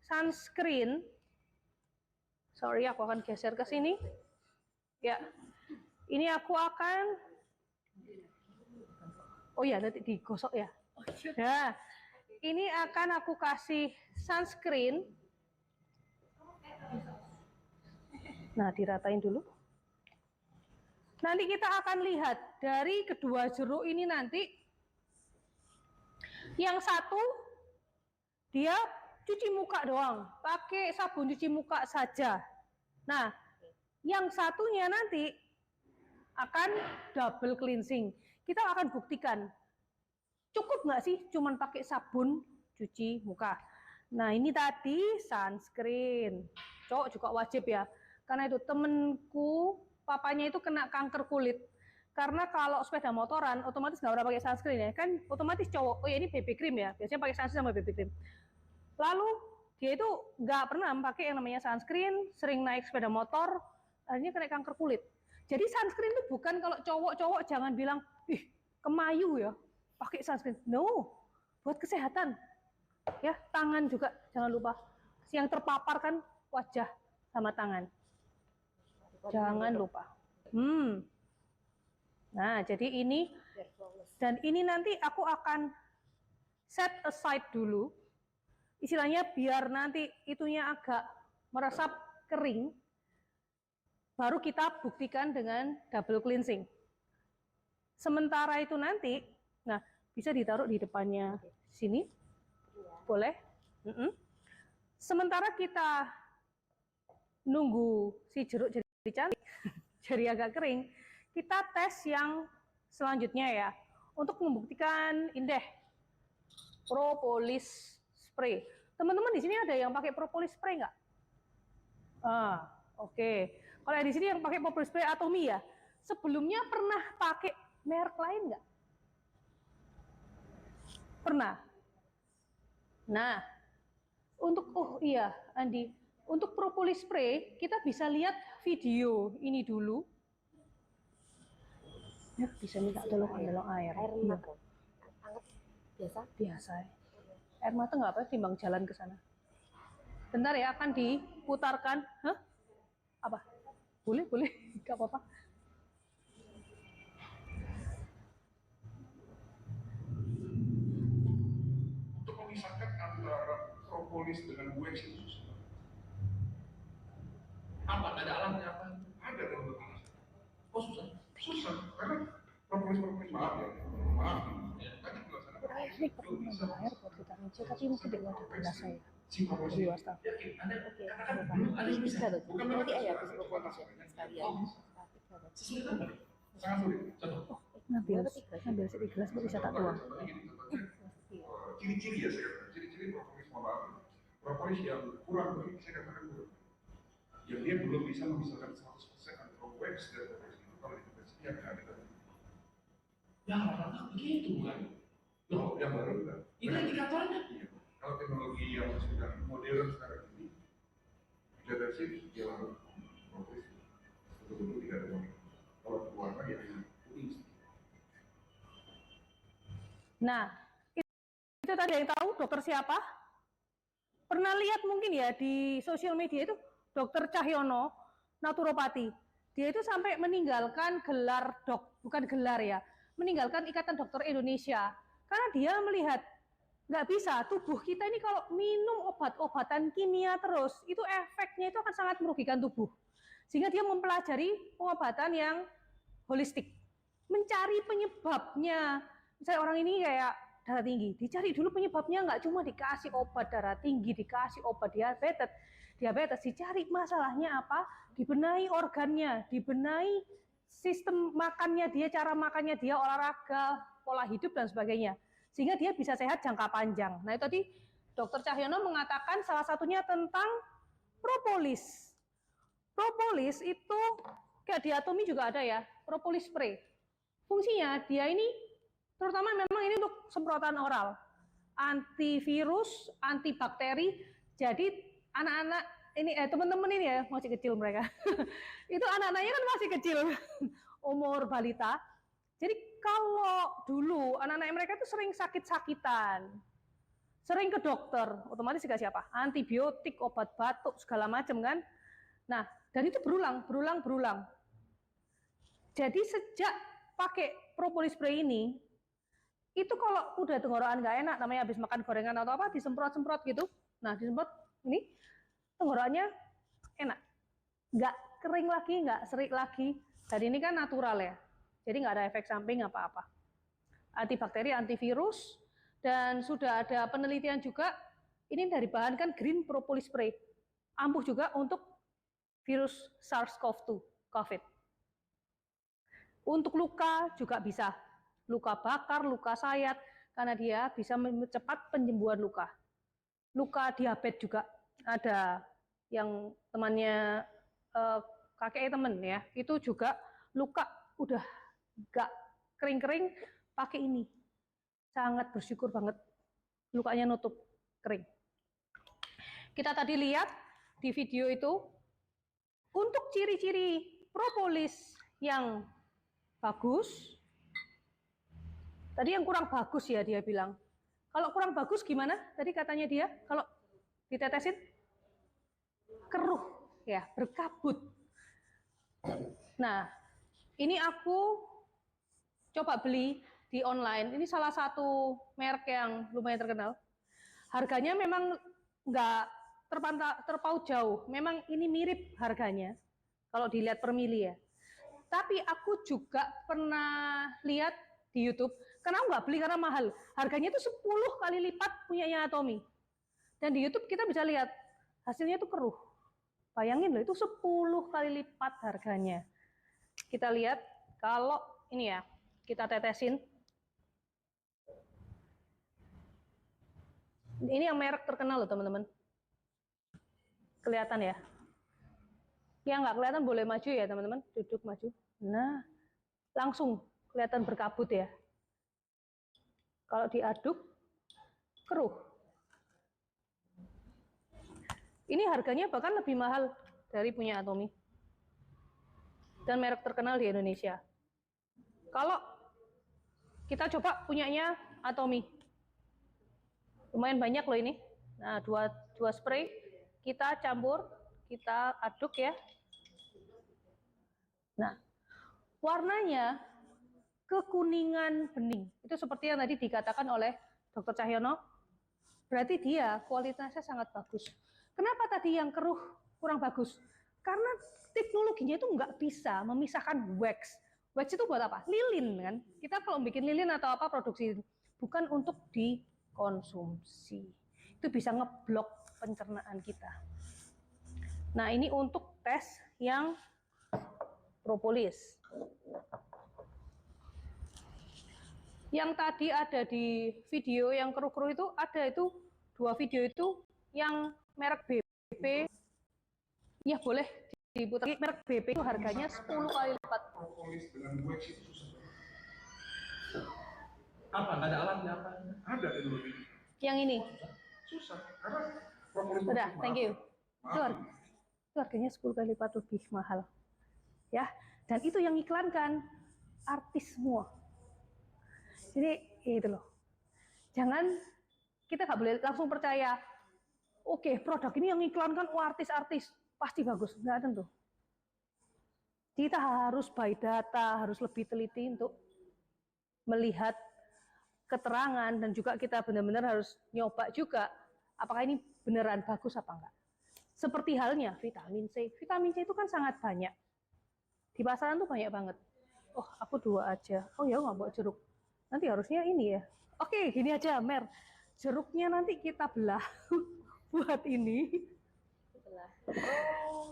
sunscreen. Sorry, aku akan geser ke sini. Ya, ini aku akan. Oh ya, nanti digosok ya. Ya, ini akan aku kasih sunscreen. Nah, diratain dulu. Nanti kita akan lihat dari kedua jeruk ini nanti. Yang satu dia cuci muka doang, pakai sabun cuci muka saja. Nah, yang satunya nanti akan double cleansing. Kita akan buktikan cukup nggak sih cuman pakai sabun cuci muka. Nah, ini tadi sunscreen. Cowok juga wajib ya. Karena itu temenku, papanya itu kena kanker kulit. Karena kalau sepeda motoran otomatis nggak pernah pakai sunscreen ya. Kan otomatis cowok, oh ya ini BB cream ya. Biasanya pakai sunscreen sama BB cream. Lalu dia itu nggak pernah pakai yang namanya sunscreen, sering naik sepeda motor, akhirnya kena kanker kulit. Jadi sunscreen itu bukan kalau cowok-cowok jangan bilang, ih kemayu ya, pakai sunscreen. No, buat kesehatan. Ya, tangan juga jangan lupa. Yang terpapar kan wajah sama tangan. Jangan lupa. Nah, jadi ini dan ini nanti aku akan set aside dulu. Istilahnya biar nanti itunya agak meresap kering, baru kita buktikan dengan double cleansing. Sementara itu nanti, nah bisa ditaruh di depannya sini, boleh. Sementara kita nunggu si jeruk jadi cantik, jadi agak kering, kita tes yang selanjutnya ya, untuk membuktikan indeh propolis spray. Teman-teman di sini ada yang pakai propolis spray nggak? Oke. Kalau di sini yang pakai propolis spray Atomy ya. Sebelumnya pernah pakai merek lain nggak? Pernah. Nah, untuk Andi, untuk propolis spray kita bisa lihat video ini dulu. Ya, bisa minta tolong ambil air. Air mata. Biasa. Air mata nggak apa, timbang jalan ke sana. Bentar ya, akan diputarkan. Hah? Apa? Boleh, nggak apa-apa. Untuk memisahkan antara propolis dengan wax itu susah. Apa? Ada alatnya apa? Ada dan betul. Oh susah? Susah, karena propolis maaf ya. Ini perlu nambah air buat vitamin C, tapi mungkin di luar dapur saya. Di luar staff. Ada yang bisa loh. Nanti ayah habis propolis ya sekalian. Sangat sulit. Contoh. Ngambil sedikit gelas bisa tak tuang. Ciri-ciri ya saya katakan. Ciri-ciri propolis propolis yang kurang begitu saya katakan kurang. Yang dia belum bisa memisahkan 100% antara wax dan propolis itu kalau dikonversinya nggak ada. Ya rata-rata begitu bukan? Loh, yang baru enggak. Itu indikatornya. Iya. Kalau teknologi yang sudah modern sekarang ini, deteksi dia harus propolis betul-betul tidak ada warna. Kalau warna ya putih. Nah, itu tadi yang tahu dokter siapa? Pernah lihat mungkin ya di sosial media itu Dokter Cahyono, naturopati. Dia itu sampai meninggalkan gelar bukan gelar ya, meninggalkan Ikatan Dokter Indonesia. Karena dia melihat nggak bisa, tubuh kita ini kalau minum obat-obatan kimia terus, itu efeknya itu akan sangat merugikan tubuh. Sehingga dia mempelajari pengobatan yang holistik, mencari penyebabnya. Misalnya orang ini kayak darah tinggi, dicari dulu penyebabnya, nggak cuma dikasih obat darah tinggi, dikasih obat diabetes, dicari masalahnya apa, dibenahi organnya, dibenahi sistem makannya dia, cara makannya dia, olahraga, pola hidup dan sebagainya, sehingga dia bisa sehat jangka panjang. Nah itu tadi Dokter Cahyono mengatakan salah satunya tentang propolis. Propolis itu kayak di Atomy juga ada ya, propolis spray. Fungsinya dia ini terutama memang ini untuk semprotan oral, antivirus, antibakteri. Jadi anak-anak ini teman-teman ini ya masih kecil mereka. Itu anak-anaknya kan masih kecil, umur balita. Jadi kalau dulu anak-anak mereka itu sering sakit-sakitan, sering ke dokter, otomatis dikasih apa? Antibiotik, obat batuk, segala macam kan. Nah, dan itu berulang. Jadi sejak pakai propolis spray ini, itu kalau udah tenggorokan nggak enak, namanya habis makan gorengan atau apa, disemprot-semprot gitu. Nah, disemprot ini, tenggorokannya enak. Nggak kering lagi, nggak serik lagi. Dan ini kan natural ya, jadi nggak ada efek samping apa-apa. Antibakteri, antivirus, dan sudah ada penelitian juga, ini dari bahan kan green propolis spray. Ampuh juga untuk virus SARS-CoV-2, COVID. Untuk luka juga bisa, luka bakar, luka sayat, karena dia bisa mempercepat penyembuhan luka. Luka diabetes juga ada yang temannya kakek temen ya, itu juga luka udah gak kering-kering pakai ini. Sangat bersyukur banget, lukanya nutup kering. Kita tadi lihat di video itu, untuk ciri-ciri propolis yang bagus, tadi yang kurang bagus ya dia bilang. Kalau kurang bagus gimana? Tadi katanya dia, kalau ditetesin keruh ya, berkabut. Nah, ini aku coba beli di online. Ini salah satu merek yang lumayan terkenal. Harganya memang nggak terpaut jauh. Memang ini mirip harganya kalau dilihat per mili ya. Tapi aku juga pernah lihat di YouTube. Karena aku nggak beli karena mahal. Harganya itu 10 kali lipat punyanya Atomy. Dan di YouTube kita bisa lihat hasilnya itu keruh. Bayangin loh, itu 10 kali lipat harganya. Kita lihat kalau ini ya, kita tetesin. Ini yang merek terkenal loh teman-teman. Kelihatan ya? Yang nggak kelihatan boleh maju ya teman-teman, duduk maju. Nah, langsung kelihatan berkabut ya. Kalau diaduk, keruh. Ini harganya bahkan lebih mahal dari punya Atomy. Dan merek terkenal di Indonesia. Kalau kita coba punyanya Atomy, lumayan banyak loh ini. Nah, dua spray, kita campur, kita aduk ya. Nah, warnanya kekuningan bening. Itu seperti yang tadi dikatakan oleh Dr. Cahyono. Berarti dia kualitasnya sangat bagus. Kenapa tadi yang keruh kurang bagus? Karena teknologinya itu nggak bisa memisahkan wax. Wax itu buat apa? Lilin kan. Kita kalau bikin lilin atau apa produksi, bukan untuk dikonsumsi. Itu bisa ngeblok pencernaan kita. Nah, ini untuk tes yang propolis. Yang tadi ada di video yang keruh-keruh itu, ada itu 2 video itu yang merek BP. Ya boleh diputar. Merek BP itu harganya 10 kali lipat. Propolis dengan wax itu susah. Apa? Nggak ada alatnya apa? Ada teknologi. Yang ini. Susah karena propolis. Udah, thank you. Itu harganya 10 kali lipat lebih mahal. Ya, dan itu yang iklankan artis semua. Jadi itu loh. Jangan, kita nggak boleh langsung percaya. Oke, produk ini yang iklankan artis-artis pasti bagus. Nggak tentu. Kita harus by data, harus lebih teliti untuk melihat keterangan, dan juga kita benar-benar harus nyoba juga apakah ini beneran bagus apa enggak. Seperti halnya vitamin C. Vitamin C itu kan sangat banyak. Di pasaran tuh banyak banget. Oh, aku 2 aja. Oh ya, nggak bawa jeruk. Nanti harusnya ini ya. Oke, gini aja, Mer. Jeruknya nanti kita belah buat ini.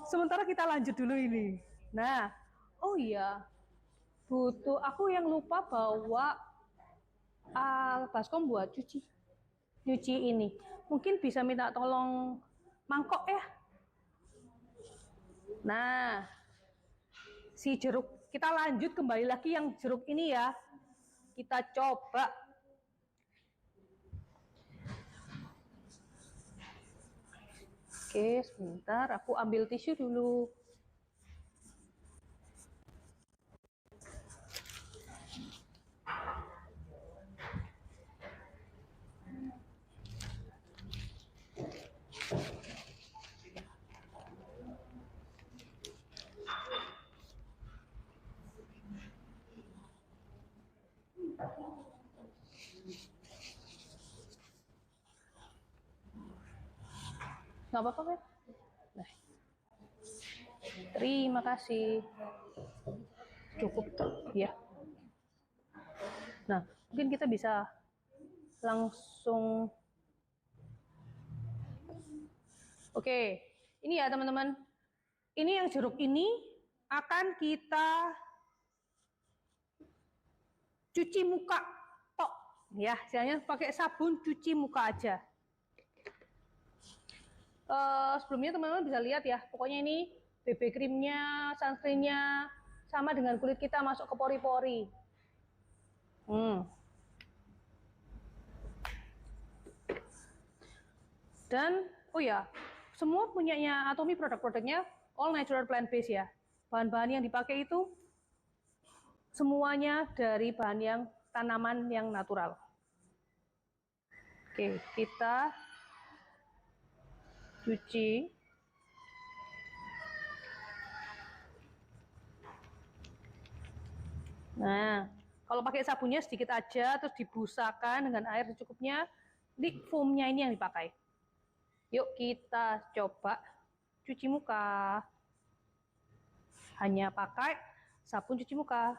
Sementara kita lanjut dulu ini. Nah, oh iya, butuh, aku yang lupa bawa baskom buat nyuci ini. Mungkin bisa minta tolong mangkok ya. Nah, si jeruk, kita lanjut kembali lagi yang jeruk ini ya. Kita coba. Oke, sebentar, aku ambil tisu dulu. Nggak apa-apa, Fer. Nah, terima kasih. Cukup, ya. Nah, mungkin kita bisa langsung. Oke, ini ya teman-teman. Ini yang jeruk ini akan kita cuci muka tok, ya. Istilahnya pakai sabun cuci muka aja. Sebelumnya teman-teman bisa lihat ya, pokoknya ini BB krimnya, sunscreennya sama dengan kulit kita masuk ke pori-pori. Dan oh ya, semua punyanya Atomy, produk-produknya all natural plant based ya. Bahan-bahan yang dipakai itu semuanya dari bahan yang tanaman yang natural. Oke, kita cuci. Nah, kalau pakai sabunnya sedikit aja, terus dibusakan dengan air secukupnya. Di foamnya ini yang dipakai. Yuk kita coba cuci muka. Hanya pakai sabun cuci muka.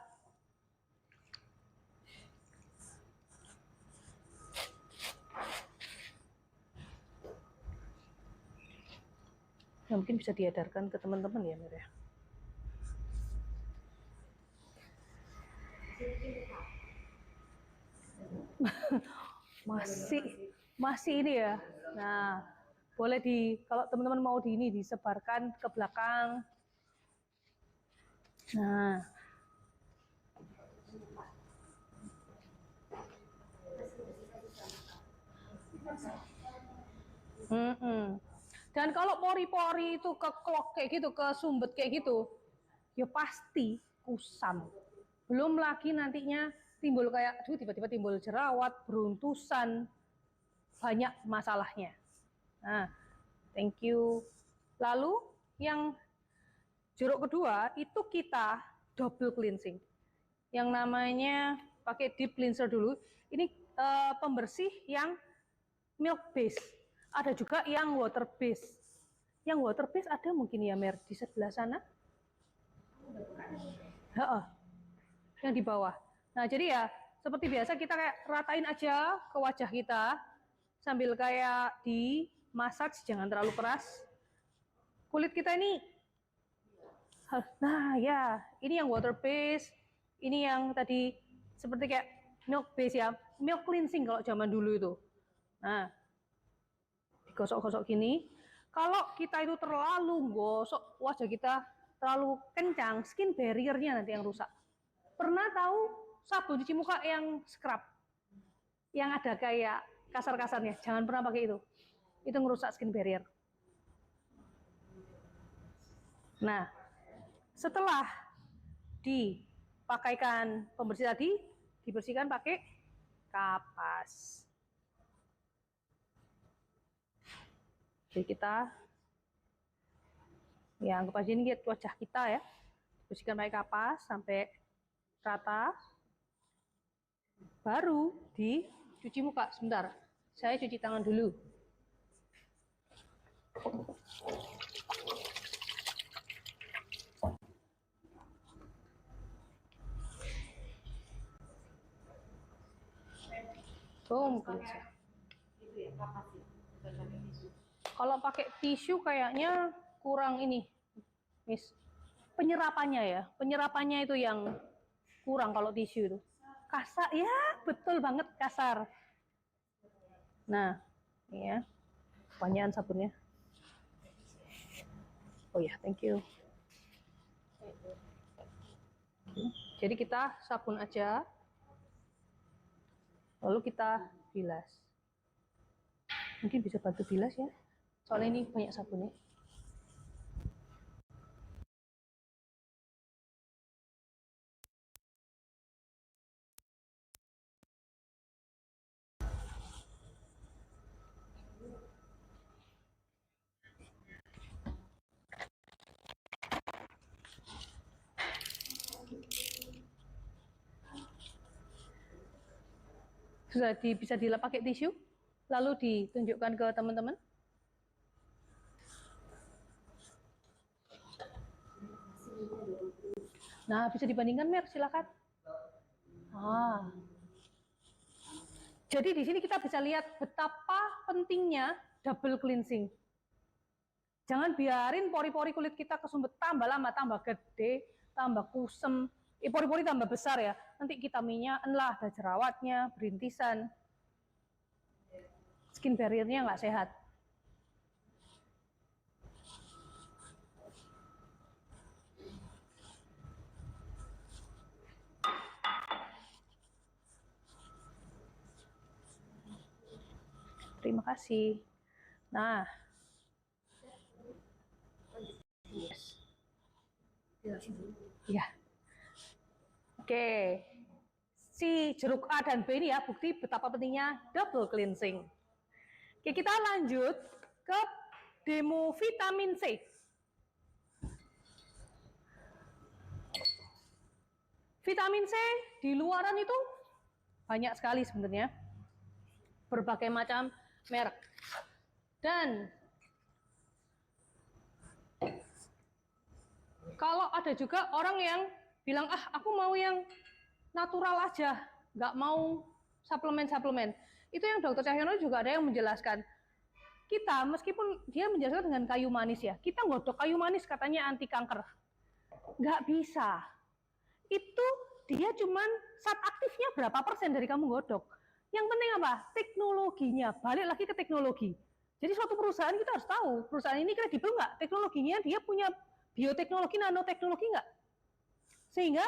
Ya, mungkin bisa diedarkan ke teman-teman ya, Mir ya. masih ini ya. Nah, boleh kalau teman-teman mau ini disebarkan ke belakang. Nah, dan kalau pori-pori itu keklok kayak gitu, kesumbet kayak gitu, ya pasti kusam. Belum lagi nantinya timbul kayak, tiba-tiba timbul jerawat, beruntusan, banyak masalahnya. Nah, thank you. Lalu yang jeruk kedua itu kita double cleansing. Yang namanya pakai deep cleanser dulu. Ini pembersih yang milk base. Ada juga yang water base. Yang water base ada mungkin ya, Mer, di sebelah sana. Yang di bawah. Nah, jadi ya seperti biasa kita kayak ratain aja ke wajah kita sambil kayak dimasak, jangan terlalu keras. Kulit kita ini, nah ya, ini yang water base, ini yang tadi seperti kayak milk base ya, milk cleansing kalau zaman dulu itu. Nah, digosok-gosok gini. Kalau kita itu terlalu gosok wajah kita terlalu kencang, skin barrier-nya nanti yang rusak. Pernah tahu sabun cuci muka yang scrub, yang ada kayak kasar-kasarnya? Jangan pernah pakai itu. Itu ngerusak skin barrier. Nah, setelah dipakaikan pembersih tadi, dibersihkan pakai kapas. Jadi kita, ya anggap aja ini wajah kita ya, bersihkan pakai kapas sampai rata. Baru dicuci muka. Sebentar, saya cuci tangan dulu. Kalau pakai tisu kayaknya kurang ini, Miss. Penyerapannya ya, penyerapannya itu yang kurang kalau tisu itu. Kasar, ya betul banget kasar. Nah, ini ya, kebanyakan sabunnya. Oh ya, thank you. Jadi kita sabun aja, lalu kita bilas. Mungkin bisa bantu bilas ya, soalnya ini banyak sabunnya. Sudah bisa dilap pakai tisu, lalu ditunjukkan ke teman-teman. Nah, bisa dibandingkan, Mer, silakan. Jadi di sini kita bisa lihat betapa pentingnya double cleansing. Jangan biarin pori-pori kulit kita kesumbat tambah lama, tambah gede, tambah kusem, pori-pori tambah besar ya. Nanti kita minyakan lah, ada jerawatnya, berintisan. Skin barrier-nya nggak sehat. Terima kasih. Nah, ya. Oke. Si jeruk A dan B ini ya, bukti betapa pentingnya double cleansing. Oke, kita lanjut ke demo vitamin C. Vitamin C di luaran itu banyak sekali sebenarnya. Berbagai macam merek. Dan kalau ada juga orang yang bilang, aku mau yang natural aja, nggak mau suplemen-suplemen. Itu yang Dokter Cahyono juga ada yang menjelaskan. Kita, meskipun dia menjelaskan dengan kayu manis ya, kita godok kayu manis katanya anti kanker. Nggak bisa. Itu dia cuman zat aktifnya berapa persen dari kamu godok. Yang penting apa? Teknologinya. Balik lagi ke teknologi. Jadi suatu perusahaan kita harus tahu, perusahaan ini kredibel nggak? Teknologinya dia punya bioteknologi, nanoteknologi nggak? Sehingga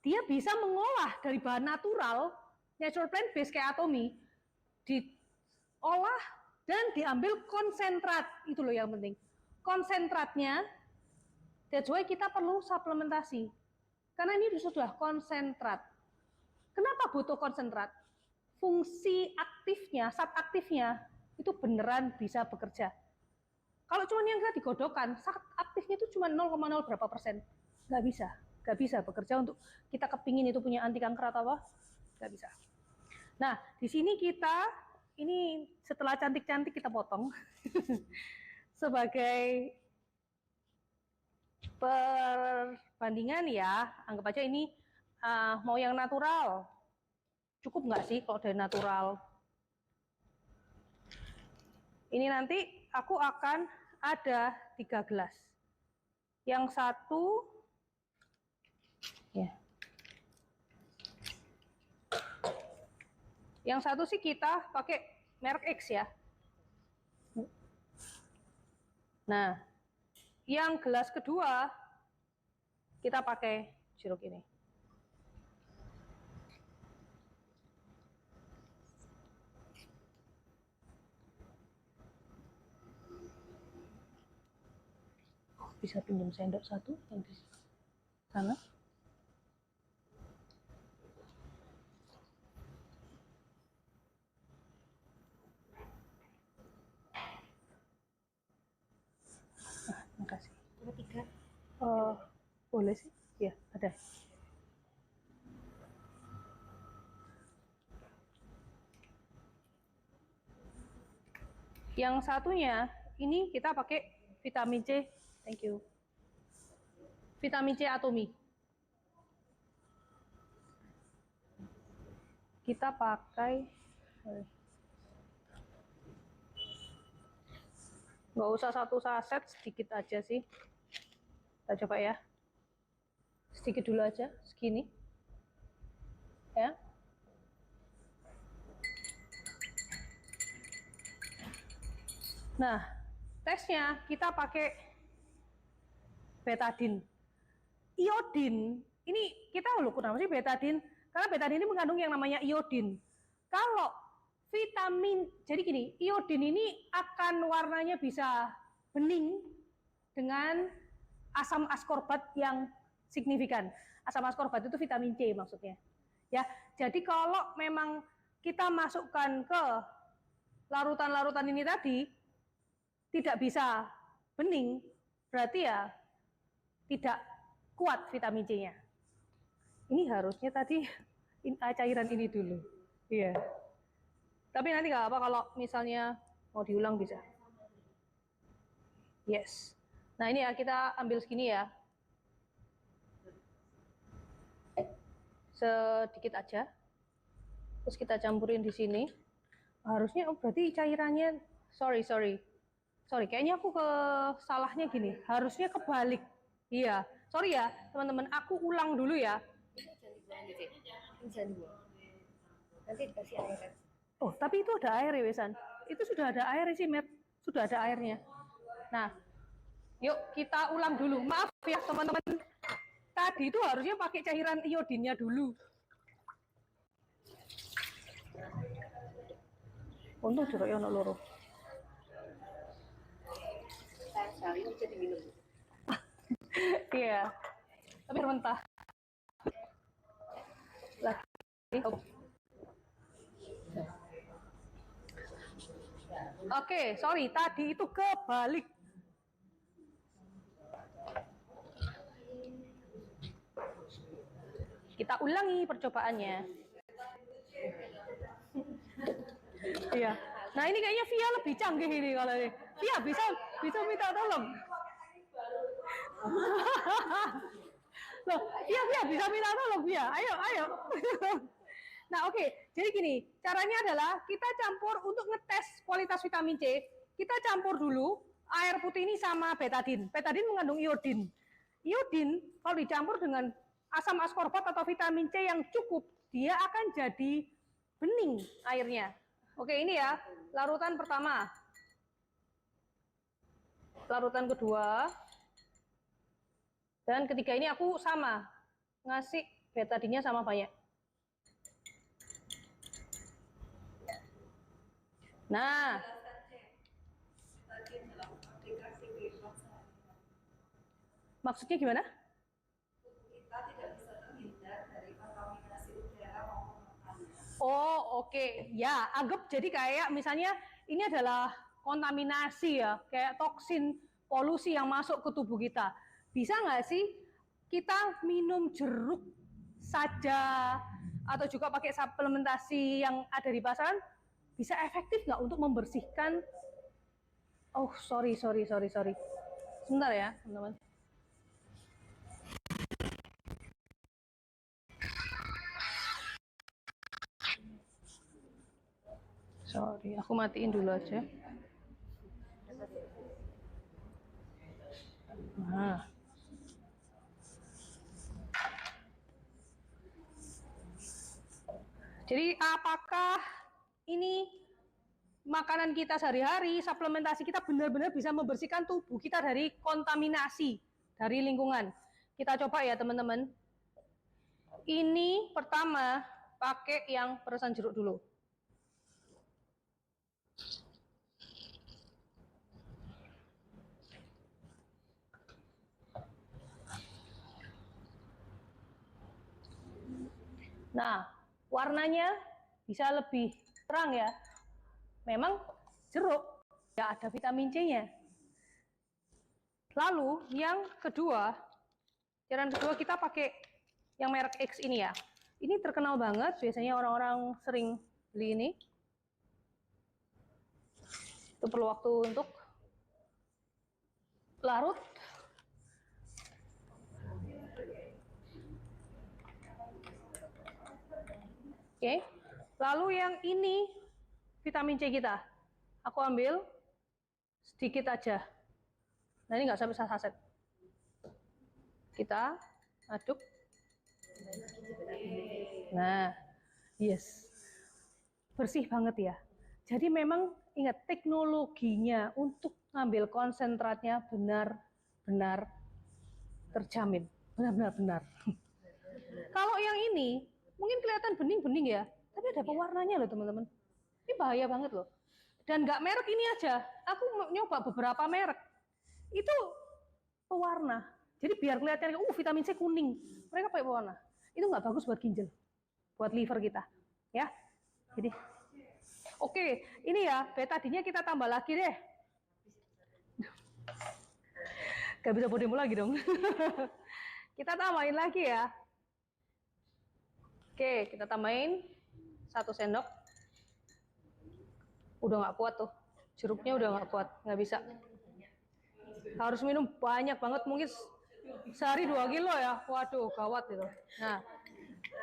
dia bisa mengolah dari bahan natural, natural plant based kayak Atomy, diolah dan diambil konsentrat. Itu loh yang penting. Konsentratnya, that's why kita perlu suplementasi. Karena ini sudah konsentrat. Kenapa butuh konsentrat? Fungsi aktifnya, zat aktifnya, itu beneran bisa bekerja. Kalau cuma yang kita digodokkan, zat aktifnya itu cuma 0,0 berapa persen. Nggak bisa bekerja untuk kita kepingin itu punya anti kanker atau apa. Nggak bisa. Nah, di sini kita, ini setelah cantik-cantik kita potong. Sebagai perbandingan ya, anggap aja ini mau yang natural. Cukup nggak sih kalau dari natural? Ini nanti aku akan ada 3 gelas. Yang satu, ya. Yang satu sih kita pakai merek X ya. Nah, yang gelas kedua kita pakai jeruk ini. Bisa pinjam sendok satu yang di sana. Makasih. Ada 3. Boleh sih? Ya, ada. Yang satunya, ini kita pakai vitamin C. Thank you. Vitamin C Atomy. Kita pakai, nggak usah satu saset, sedikit aja sih. Kita coba ya. Sedikit dulu aja, segini. Ya. Nah, tesnya kita pakai betadine. Iodin, ini kita lupa kenapa sih betadine? Karena betadine ini mengandung yang namanya iodin. Kalau vitamin, jadi gini, iodin ini akan warnanya bisa bening dengan asam askorbat yang signifikan. Asam askorbat itu vitamin C maksudnya. Ya, jadi kalau memang kita masukkan ke larutan-larutan ini tadi tidak bisa bening, berarti ya tidak kuat vitamin C-nya. Ini harusnya tadi cairan ini dulu. Iya. Tapi nanti nggak apa kalau misalnya mau diulang bisa. Yes. Nah ini ya kita ambil segini ya. sedikit aja. Terus kita campurin di sini. Harusnya berarti cairannya sorry, kayaknya aku ke salahnya gini. Harusnya kebalik. Iya, sorry ya teman-teman. Aku ulang dulu ya. Ini jangan dibuang aja, Cek. Ini jangan dibuang. Nanti dikasih air kan. Oh, tapi itu ada air ya, Wesan. Itu sudah ada air sih, Met. Sudah ada airnya. Nah, yuk kita ulang dulu. Maaf ya teman-teman. Tadi itu harusnya pakai cairan iodinnya dulu. Untung jeruk ono loro. Sayang ini jadi minum. Iya. Tapi mentah. Lagi. Oh. Oke, sorry. Tadi itu kebalik. Kita ulangi percobaannya. Iya. Nah ini kayaknya Via lebih canggih ini kalau ini. Via bisa minta tolong. Loh, Via bisa minta tolong Via. Ayo. Nah oke, jadi gini, caranya adalah kita campur untuk ngetes kualitas vitamin C. Kita campur dulu air putih ini sama betadin. Betadin mengandung iodin. Iodin kalau dicampur dengan asam askorbat atau vitamin C yang cukup, dia akan jadi bening airnya. Oke, ini ya, larutan pertama. Larutan kedua. Dan ketiga ini aku sama, ngasih betadinnya sama banyak. Nah, maksudnya gimana? Oh, oke. Ya, anggap jadi kayak misalnya ini adalah kontaminasi ya, kayak toksin, polusi yang masuk ke tubuh kita. Bisa nggak sih kita minum jeruk saja atau juga pakai suplementasi yang ada di pasaran? Bisa efektif nggak untuk membersihkan? Oh, sorry. Sebentar ya, teman-teman. Sorry, aku matiin dulu aja. Nah. Jadi apakah ini makanan kita sehari-hari, suplementasi kita benar-benar bisa membersihkan tubuh kita dari kontaminasi dari lingkungan? Kita coba ya teman-teman. Ini pertama pakai yang peresan jeruk dulu. Nah, warnanya bisa lebih terang ya. Memang jeruk ya ada vitamin C-nya. Lalu yang kedua, cairan kedua kita pakai yang merek X ini ya. Ini terkenal banget, biasanya orang-orang sering beli ini. Itu perlu waktu untuk larut. Oke. Lalu yang ini vitamin C kita. Aku ambil sedikit aja. Nah ini nggak sampai saset. Kita aduk. Nah, yes. Bersih banget ya. Jadi memang ingat teknologinya untuk ngambil konsentratnya benar-benar terjamin. Benar-benar. Kalau yang ini mungkin kelihatan bening-bening ya, tapi ada pewarnanya loh teman-teman. Ini bahaya banget loh. Dan nggak merek ini aja, aku nyoba beberapa merek. Itu pewarna. Jadi biar kelihatan, vitamin C kuning. Mereka pakai pewarna. Itu nggak bagus buat ginjal, buat liver kita. Ya, jadi oke, ini ya betadinnya kita tambah lagi deh. Gak bisa podium lagi dong. Kita tambahin lagi ya. Oke, kita tambahin 1 sendok. Udah nggak kuat tuh, jeruknya udah nggak kuat, nggak bisa. Harus minum banyak banget, mungkin sehari 2 kilo ya. Waduh, gawat itu. Nah,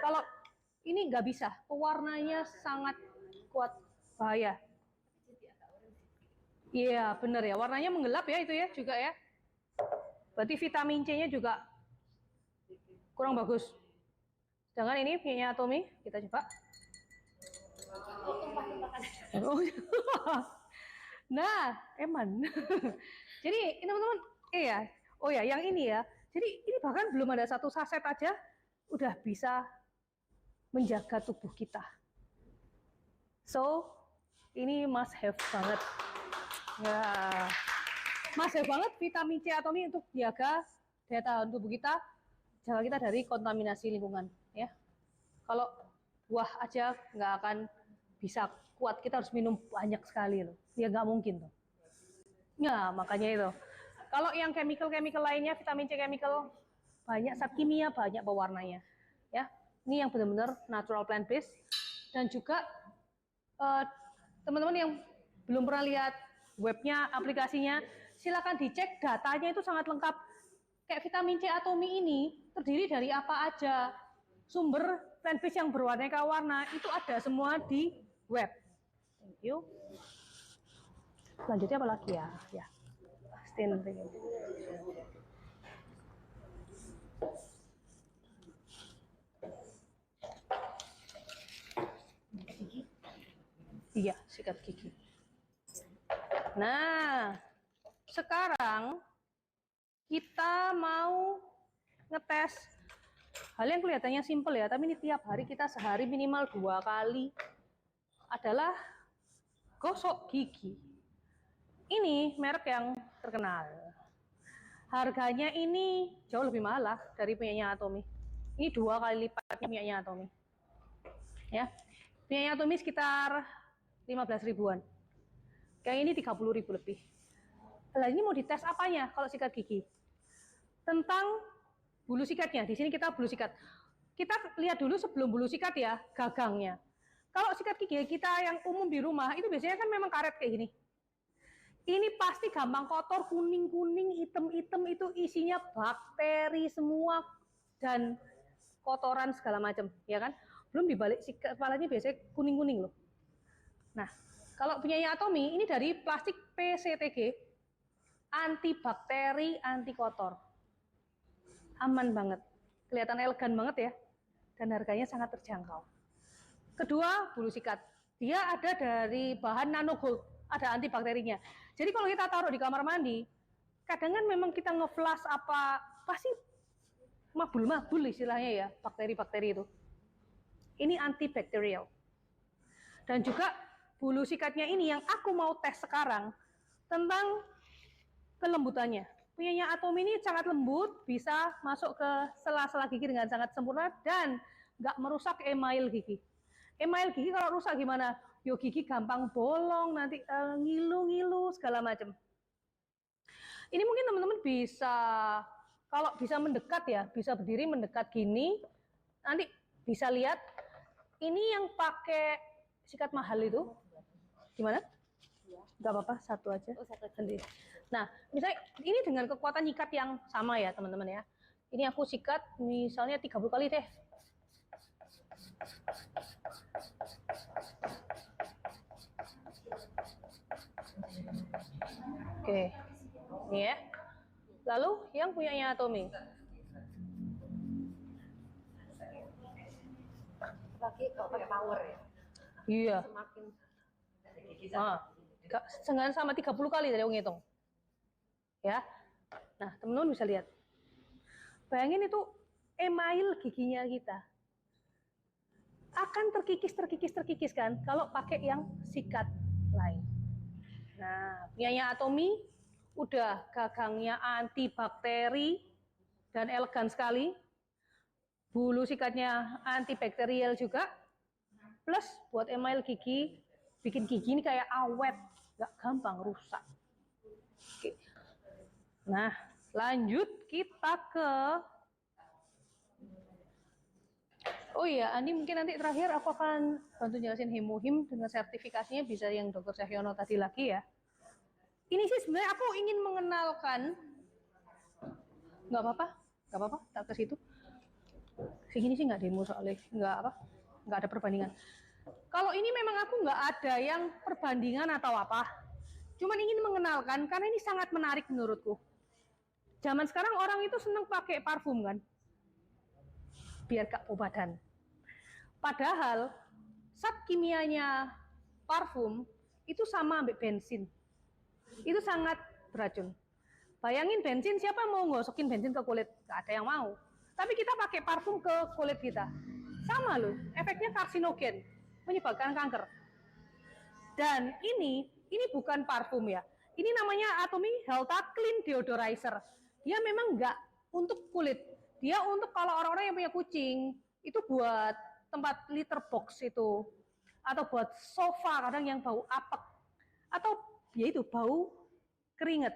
Kalau ini nggak bisa, pewarnanya sangat kuat, bahaya. Iya, bener ya, warnanya menggelap ya itu ya juga ya. Berarti vitamin C-nya juga kurang bagus. Sedangkan ini punya Atomy, kita coba. Oh, nah, eman. Jadi teman-teman, oh ya, yang ini ya. Jadi ini bahkan belum ada satu saset aja, udah bisa menjaga tubuh kita. So, ini must have banget. Ya, must have banget vitamin C Atomy untuk jaga daya tahan tubuh kita, jaga kita dari kontaminasi lingkungan. Ya, kalau buah aja nggak akan bisa kuat, kita harus minum banyak sekali loh. Ya nggak mungkin tuh. Ya, makanya itu. Kalau yang chemical lainnya, vitamin C chemical, banyak zat kimia, banyak pewarnanya. Ya, ini yang benar-benar natural plant based. Dan juga teman-teman yang belum pernah lihat webnya, aplikasinya, silakan dicek, datanya itu sangat lengkap. Kayak vitamin C Atomy ini terdiri dari apa aja, sumber plant based yang berwarna warna itu ada semua di web. Thank you. Lanjutnya apa lagi ya? Ya, pastiin nanti. Iya, sikat gigi. Nah, sekarang kita mau ngetes hal yang kelihatannya simpel ya, tapi ini tiap hari kita sehari minimal 2 kali adalah gosok gigi. Ini merek yang terkenal. Harganya ini jauh lebih mahal lah dari punyanya Atomy. Ini 2 kali lipat punyanya Atomy. Ya, punyanya Atomy sekitar 15 ribuan. Yang ini 30 ribu lebih. Lah ini mau dites apanya kalau sikat gigi? Tentang bulu sikatnya. Di sini kita bulu sikat. Kita lihat dulu sebelum bulu sikat ya, gagangnya. Kalau sikat gigi kita yang umum di rumah itu biasanya kan memang karet kayak gini. Ini pasti gampang kotor, kuning-kuning, hitam-hitam, itu isinya bakteri semua dan kotoran segala macam, ya kan? Belum dibalik kepalanya biasanya kuning-kuning loh. Nah, kalau punyanya Atomy ini dari plastik PCTG, anti bakteri, anti kotor. Aman banget. Kelihatan elegan banget ya. Dan harganya sangat terjangkau. Kedua, bulu sikat. Dia ada dari bahan nanogold, ada antibakterinya. Jadi kalau kita taruh di kamar mandi, kadang kan memang kita ngeflash apa, pasti mabul-mabul istilahnya ya, bakteri-bakteri itu. Ini antibakterial. Dan juga bulu sikatnya ini yang aku mau tes sekarang tentang kelembutannya. Punyanya Atomy ini sangat lembut, bisa masuk ke sela-sela gigi dengan sangat sempurna dan nggak merusak email gigi. Email gigi kalau rusak gimana? Yo gigi gampang bolong, nanti ngilu-ngilu segala macam. Ini mungkin teman-teman bisa, kalau bisa mendekat ya, bisa berdiri mendekat gini, nanti bisa lihat. Ini yang pakai sikat mahal itu, gimana? Gak apa-apa, satu aja. Oh, satu aja. Nah, misalnya ini dengan kekuatan nyikat yang sama ya teman-teman ya. Ini aku sikat misalnya 30 kali deh. Oke, ini ya. Lalu yang punyanya Atomy. Pakai power ya. Iya. Semakin Sengaja sama 30 kali tadi aku ngitung. Ya. Nah, teman-teman bisa lihat. Bayangin itu email giginya kita. Akan terkikis kan kalau pakai yang sikat lain. Nah, punyanya Atomy udah gagangnya antibakteri dan elegan sekali. Bulu sikatnya antibakterial juga. Plus buat email gigi, bikin gigi ini kayak awet, nggak gampang rusak. Oke. Nah, lanjut kita ke, oh iya, Andi mungkin nanti terakhir aku akan bantu jelasin Hemohim dengan sertifikasinya, bisa yang Dr. Cahyono tadi lagi ya. Ini sih sebenarnya aku ingin mengenalkan, nggak apa-apa, tak ke situ. Kayak gini sih nggak demo soalnya, nggak ada perbandingan. Kalau ini memang aku nggak ada yang perbandingan atau apa, cuman ingin mengenalkan karena ini sangat menarik menurutku. Zaman sekarang orang itu seneng pakai parfum kan, biar gak bau badan. Padahal zat kimianya parfum itu sama ambil bensin. Itu sangat beracun. Bayangin bensin, siapa yang mau ngosokin bensin ke kulit? Gak ada yang mau. Tapi kita pakai parfum ke kulit kita. Sama loh, efeknya karsinogen, menyebabkan kanker. Dan ini bukan parfum ya. Ini namanya Atomy Healtha Clean Deodorizer. Dia memang nggak untuk kulit. Dia untuk kalau orang-orang yang punya kucing, itu buat tempat litter box itu. Atau buat sofa kadang yang bau apek. Atau ya itu bau keringat.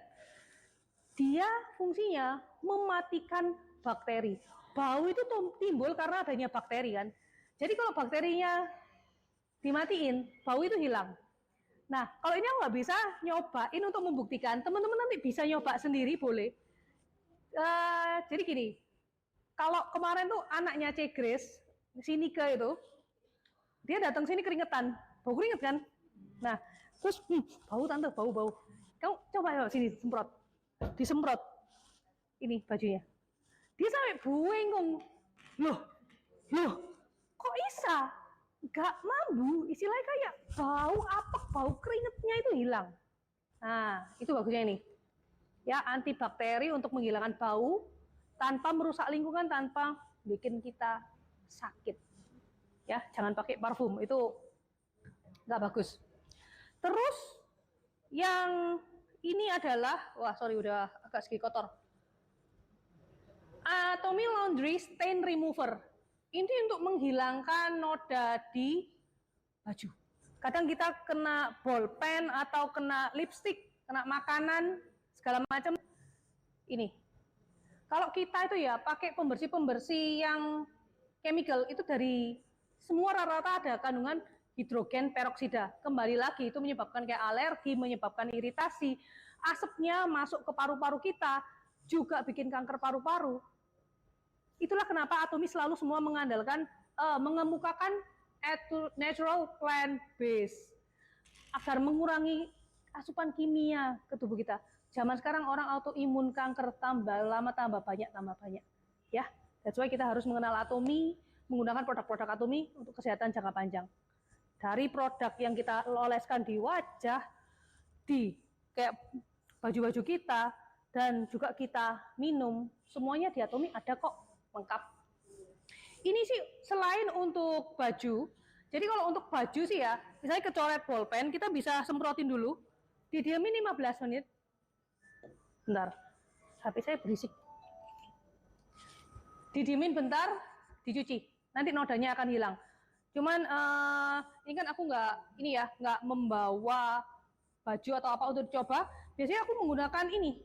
Dia fungsinya mematikan bakteri. Bau itu timbul karena adanya bakteri kan. Jadi kalau bakterinya dimatiin, bau itu hilang. Nah, kalau ini aku nggak bisa nyobain untuk membuktikan, teman-teman nanti bisa nyoba sendiri boleh. Jadi gini, kalau kemarin tuh anaknya C. Grace, si Nika itu, dia datang sini keringetan, bau keringet kan? Nah, terus bau tante, bau. Kamu coba ya sini semprot, disemprot ini bajunya. Dia sampai bengong, loh, kok bisa? Gak mambu, istilahnya kayak bau apek, bau keringetnya itu hilang. Nah, itu bagusnya ini. Ya, antibakteri untuk menghilangkan bau tanpa merusak lingkungan, tanpa bikin kita sakit. Ya, jangan pakai parfum, itu nggak bagus. Terus yang ini adalah, wah sorry udah agak sedikit kotor. Atomy Laundry Stain Remover. Ini untuk menghilangkan noda di baju. Kadang kita kena bolpen atau kena lipstick, kena makanan, segala macam. Ini. Kalau kita itu ya pakai pembersih-pembersih yang chemical itu dari semua rata-rata ada kandungan hidrogen peroksida. Kembali lagi itu menyebabkan kayak alergi, menyebabkan iritasi. Asapnya masuk ke paru-paru kita, juga bikin kanker paru-paru. Itulah kenapa Atomy selalu semua mengandalkan, mengemukakan natural plant base agar mengurangi asupan kimia ke tubuh kita. Zaman sekarang orang autoimun, kanker tambah lama tambah banyak ya. That's why kita harus mengenal Atomy, menggunakan produk-produk Atomy untuk kesehatan jangka panjang. Dari produk yang kita oleskan di wajah, di kayak baju-baju kita, dan juga kita minum, semuanya di Atomy ada kok, lengkap. Ini sih selain untuk baju, jadi kalau untuk baju sih ya, misalnya kecoret bolpen, kita bisa semprotin dulu, didiamin 15 menit. Bentar, HP saya berisik. Didiemin bentar, dicuci, nanti nodanya akan hilang. Cuman ini kan aku nggak membawa baju atau apa untuk dicoba. Biasanya aku menggunakan ini.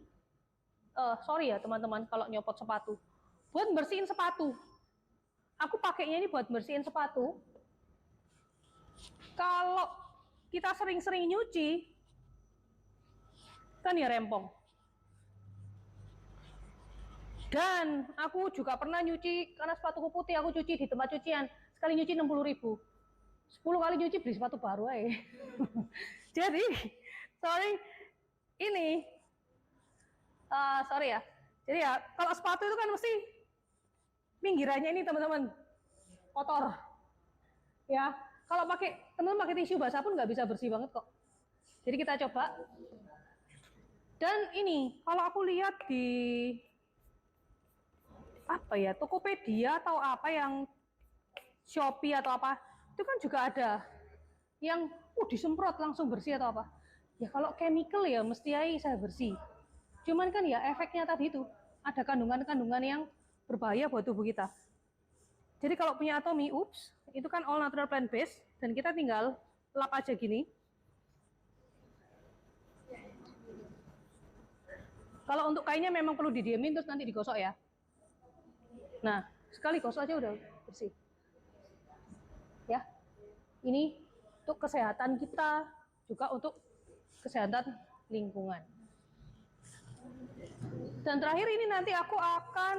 Sorry ya teman-teman kalau nyopot sepatu. Buat bersihin sepatu. Aku pakainya ini buat bersihin sepatu. Kalau kita sering-sering nyuci, kan ya rempong. Dan aku juga pernah nyuci, karena sepatuku putih, aku cuci di tempat cucian. Sekali nyuci 60.000. 10 kali nyuci beli sepatu baru aja. Jadi, sorry ya. Jadi ya, kalau sepatu itu kan mesti pinggirannya ini teman-teman kotor. Ya, kalau teman-teman pakai tisu basah pun nggak bisa bersih banget kok. Jadi kita coba. Dan ini, kalau aku lihat di Tokopedia atau apa yang Shopee atau apa, itu kan juga ada yang disemprot langsung bersih atau apa. Ya kalau chemical ya mesti aja saya bersih. Cuman kan ya efeknya tadi itu ada kandungan-kandungan yang berbahaya buat tubuh kita. Jadi kalau punya Atomy, itu kan all natural plant based dan kita tinggal lap aja gini. Kalau untuk kainnya memang perlu didiemin terus nanti digosok ya. Nah, sekali gosok aja udah bersih. Ya. Ini untuk kesehatan kita, juga untuk kesehatan lingkungan. Dan terakhir ini nanti aku akan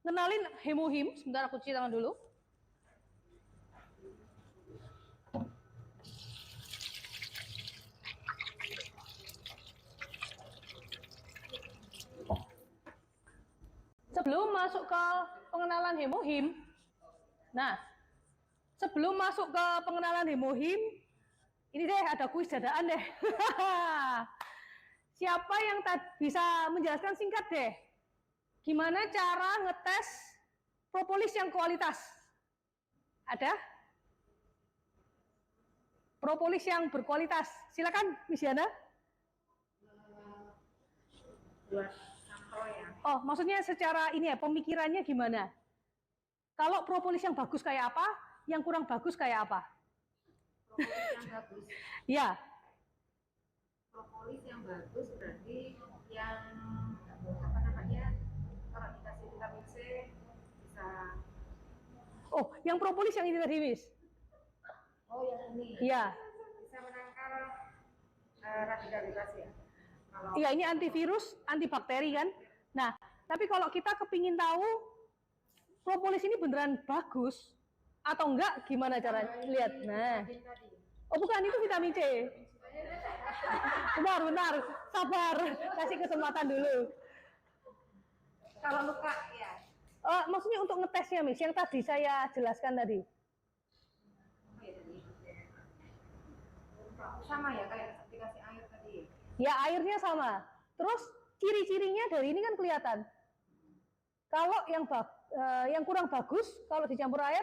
Kenalin hemohim, sebentar aku cuci tangan dulu. Sebelum masuk ke pengenalan hemohim, sebelum masuk ke pengenalan hemohim, ini deh ada kuis dadaan deh. Siapa yang bisa menjelaskan singkat deh, gimana cara ngetes propolis yang kualitas? Ada? Propolis yang berkualitas. Silakan, Miss Yana. Buat sampel ya. Oh, maksudnya secara ini ya, pemikirannya gimana? Kalau propolis yang bagus kayak apa, yang kurang bagus kayak apa? Propolis yang bagus. Ya. Propolis yang bagus berarti yang apa namanya? Kalau dikasih vitamin C bisa. Oh, yang propolis yang ini tadi, Miss. Oh, yang ini. Iya. Bisa menangkal radikalisasi ya. Iya, ini antivirus, antibakteri kan. Nah, tapi kalau kita kepingin tahu propolis ini beneran bagus atau enggak, gimana cara lihat? Nah, oh bukan, itu vitamin C. Bentar, sabar, kasih kesempatan dulu. Kalau luka ya. Maksudnya untuk ngetesnya, Miss, yang tadi saya jelaskan tadi. Sama ya kayak dikasih air tadi. Ya, airnya sama. Terus ciri-cirinya dari ini kan kelihatan. Kalau yang kurang bagus, kalau dicampur air,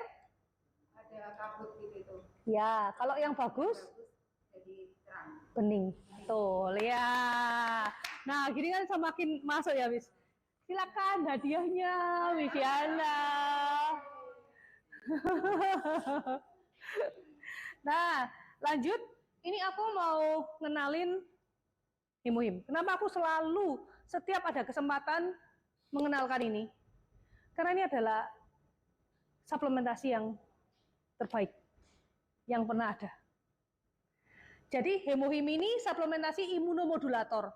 ada kabut gitu itu. ya, kalau yang bagus, Jadi terang. bening. Tuh, lihat. Nah, gini kan semakin masuk ya, Miss. Silakan hadiahnya, Miss Yana. Nah, lanjut. Ini aku mau ngenalin hemohim. Kenapa aku selalu setiap ada kesempatan mengenalkan ini? Karena ini adalah suplementasi yang terbaik yang pernah ada. Jadi hemohim ini suplementasi imunomodulator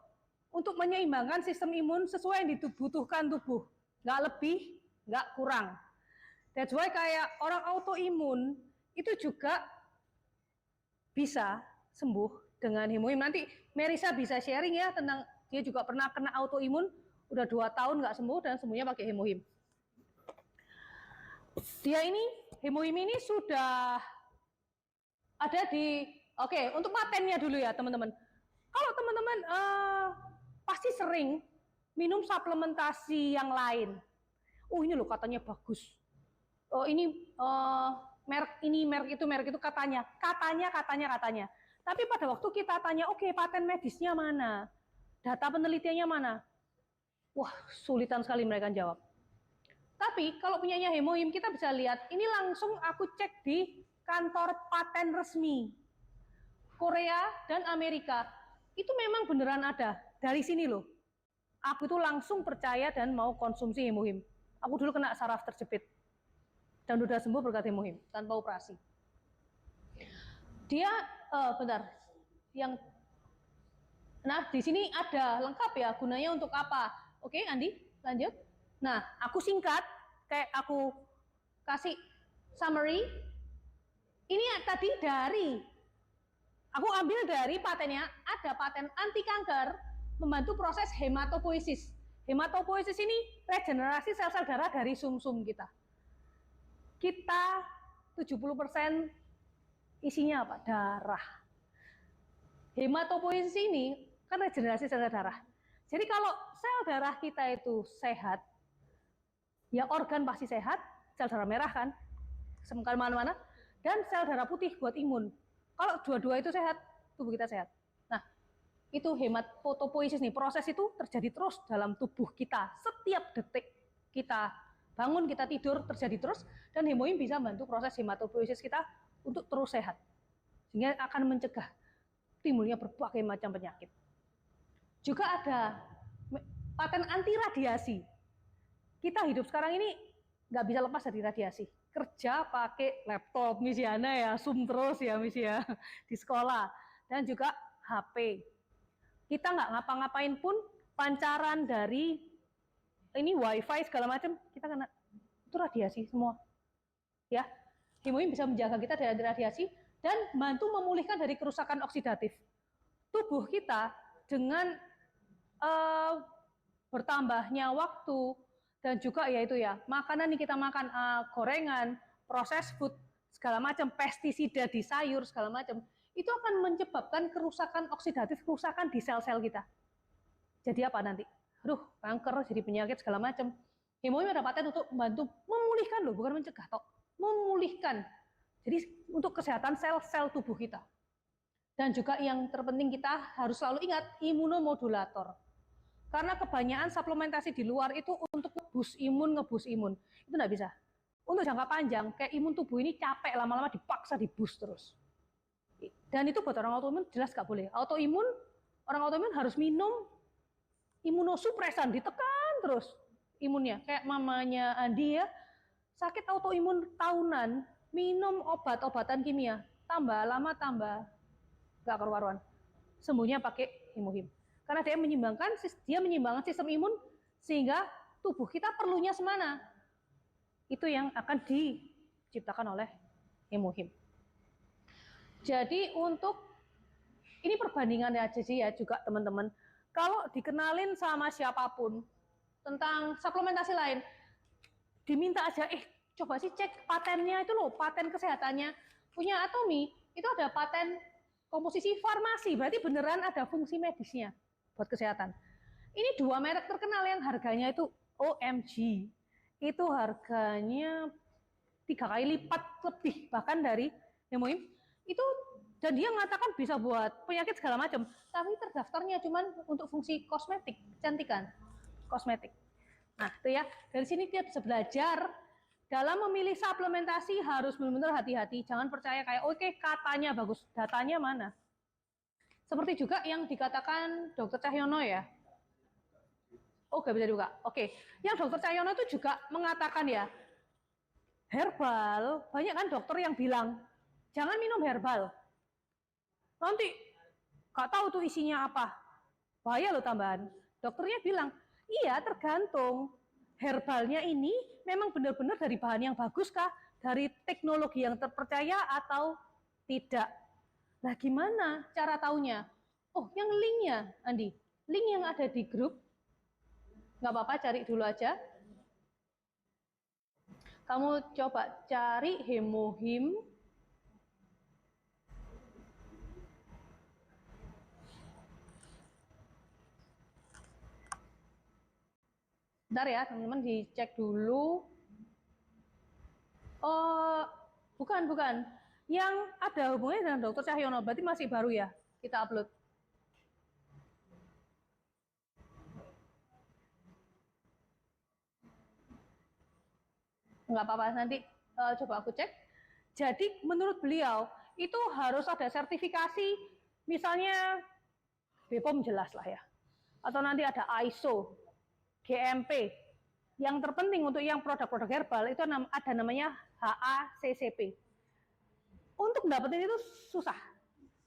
untuk menyeimbangkan sistem imun sesuai yang dibutuhkan tubuh, nggak lebih, nggak kurang. That's why kayak orang autoimun itu juga bisa sembuh dengan hemohim. Nanti Merisa bisa sharing ya tentang dia juga pernah kena autoimun, udah 2 tahun nggak sembuh dan sembuhnya pakai hemohim. Dia ini, hemohim ini sudah ada di, oke, untuk patennya dulu ya teman-teman. Kalau teman-teman pasti sering minum suplementasi yang lain. Oh ini loh katanya bagus. Oh ini merek itu katanya. Tapi pada waktu kita tanya, oke, paten medisnya mana? Data penelitiannya mana? Wah, sulitan sekali mereka jawab. Tapi kalau punyanya hemohim, kita bisa lihat, ini langsung aku cek di kantor paten resmi Korea dan Amerika. Itu memang beneran ada, dari sini loh. Aku itu langsung percaya dan mau konsumsi hemohim. Aku dulu kena saraf terjepit. Dan udah sembuh berkat hemohim, tanpa operasi. Dia, nah di sini ada lengkap ya, gunanya untuk apa? Oke, Andi, lanjut. Nah, aku singkat, kayak aku kasih summary. Ini tadi aku ambil dari patennya, ada paten anti kanker, membantu proses hematopoiesis. Hematopoiesis ini regenerasi sel-sel darah dari sumsum kita. Kita 70% isinya apa? Darah. Hematopoiesis ini kan regenerasi sel darah. Jadi kalau sel darah kita itu sehat, ya organ pasti sehat, sel darah merah kan, kemana-mana, dan sel darah putih buat imun. Kalau dua-dua itu sehat, tubuh kita sehat. Nah, itu hematopoiesis nih, proses itu terjadi terus dalam tubuh kita. Setiap detik kita bangun, kita tidur, terjadi terus, dan hemohim bisa membantu proses hematopoiesis kita untuk terus sehat. Sehingga akan mencegah timbulnya berbagai macam penyakit. Juga ada paten anti radiasi. Kita hidup sekarang ini nggak bisa lepas dari radiasi. Kerja pakai laptop, Miss Yana ya, Zoom terus ya Miss ya, di sekolah. Dan juga HP. Kita nggak ngapa-ngapain pun pancaran dari ini wifi segala macam, kita kena itu radiasi semua. Ya, hemohim bisa menjaga kita dari radiasi dan bantu memulihkan dari kerusakan oksidatif. Tubuh kita dengan bertambahnya waktu dan juga yaitu ya makanan yang kita makan, gorengan, proses food, segala macam, pestisida di sayur segala macam, itu akan menyebabkan kerusakan oksidatif, kerusakan di sel-sel kita. Jadi apa nanti? Aduh, kanker, jadi penyakit segala macam. Hemohim ada paten untuk membantu memulihkan loh, bukan mencegah tok, memulihkan. Jadi untuk kesehatan sel-sel tubuh kita. Dan juga yang terpenting kita harus selalu ingat imunomodulator. Karena kebanyakan suplementasi di luar itu untuk ngebus imun. Itu nggak bisa. Untuk jangka panjang, kayak imun tubuh ini capek, lama-lama dipaksa dibus terus. Dan itu buat orang autoimun jelas nggak boleh. Orang autoimun harus minum imunosupresan, ditekan terus imunnya. Kayak mamanya Andi ya, sakit autoimun tahunan, minum obat-obatan kimia, tambah lama tambah nggak karu-karuan. Sembuhnya pakai hemohim. Karena dia menyimbangkan sistem imun sehingga tubuh kita perlunya semana. Itu yang akan diciptakan oleh hemohim. Jadi untuk ini perbandingan aja sih ya juga teman-teman. Kalau dikenalin sama siapapun tentang suplementasi lain, diminta aja, coba sih cek patennya itu loh, paten kesehatannya. Punya Atomy, itu ada paten komposisi farmasi, berarti beneran ada fungsi medisnya buat kesehatan. Ini 2 merek terkenal yang harganya itu OMG. Itu harganya 3 kali lipat lebih bahkan dari hemohim. Itu dan dia mengatakan bisa buat penyakit segala macam, tapi terdaftarnya cuman untuk fungsi kosmetik, kecantikan, kosmetik. Nah, itu ya. Dari sini kita bisa belajar dalam memilih suplementasi harus benar-benar hati-hati. Jangan percaya kayak oke, katanya bagus, datanya mana. Seperti juga yang dikatakan Dr. Cahyono ya. Oh, gak bisa juga. Oke, yang Dr. Cahyono itu juga mengatakan ya, herbal, banyak kan dokter yang bilang, jangan minum herbal. Nanti gak tahu tuh isinya apa. Bahaya loh tambahan. Dokternya bilang, iya tergantung. Herbalnya ini memang benar-benar dari bahan yang bagus kah? Dari teknologi yang terpercaya atau tidak? Nah gimana cara taunya? Oh yang linknya Andi. Link yang ada di grup. Gak apa-apa cari dulu aja. Kamu coba cari hemohim. Bentar ya teman-teman dicek dulu. Oh, bukan. Yang ada hubungannya dengan Dr. Cahyono, berarti masih baru ya kita upload. Nggak apa-apa, nanti coba aku cek. Jadi menurut beliau, itu harus ada sertifikasi, misalnya BPOM jelas lah ya. Atau nanti ada ISO, GMP. Yang terpenting untuk yang produk-produk herbal itu ada namanya HACCP. Untuk dapetin itu susah.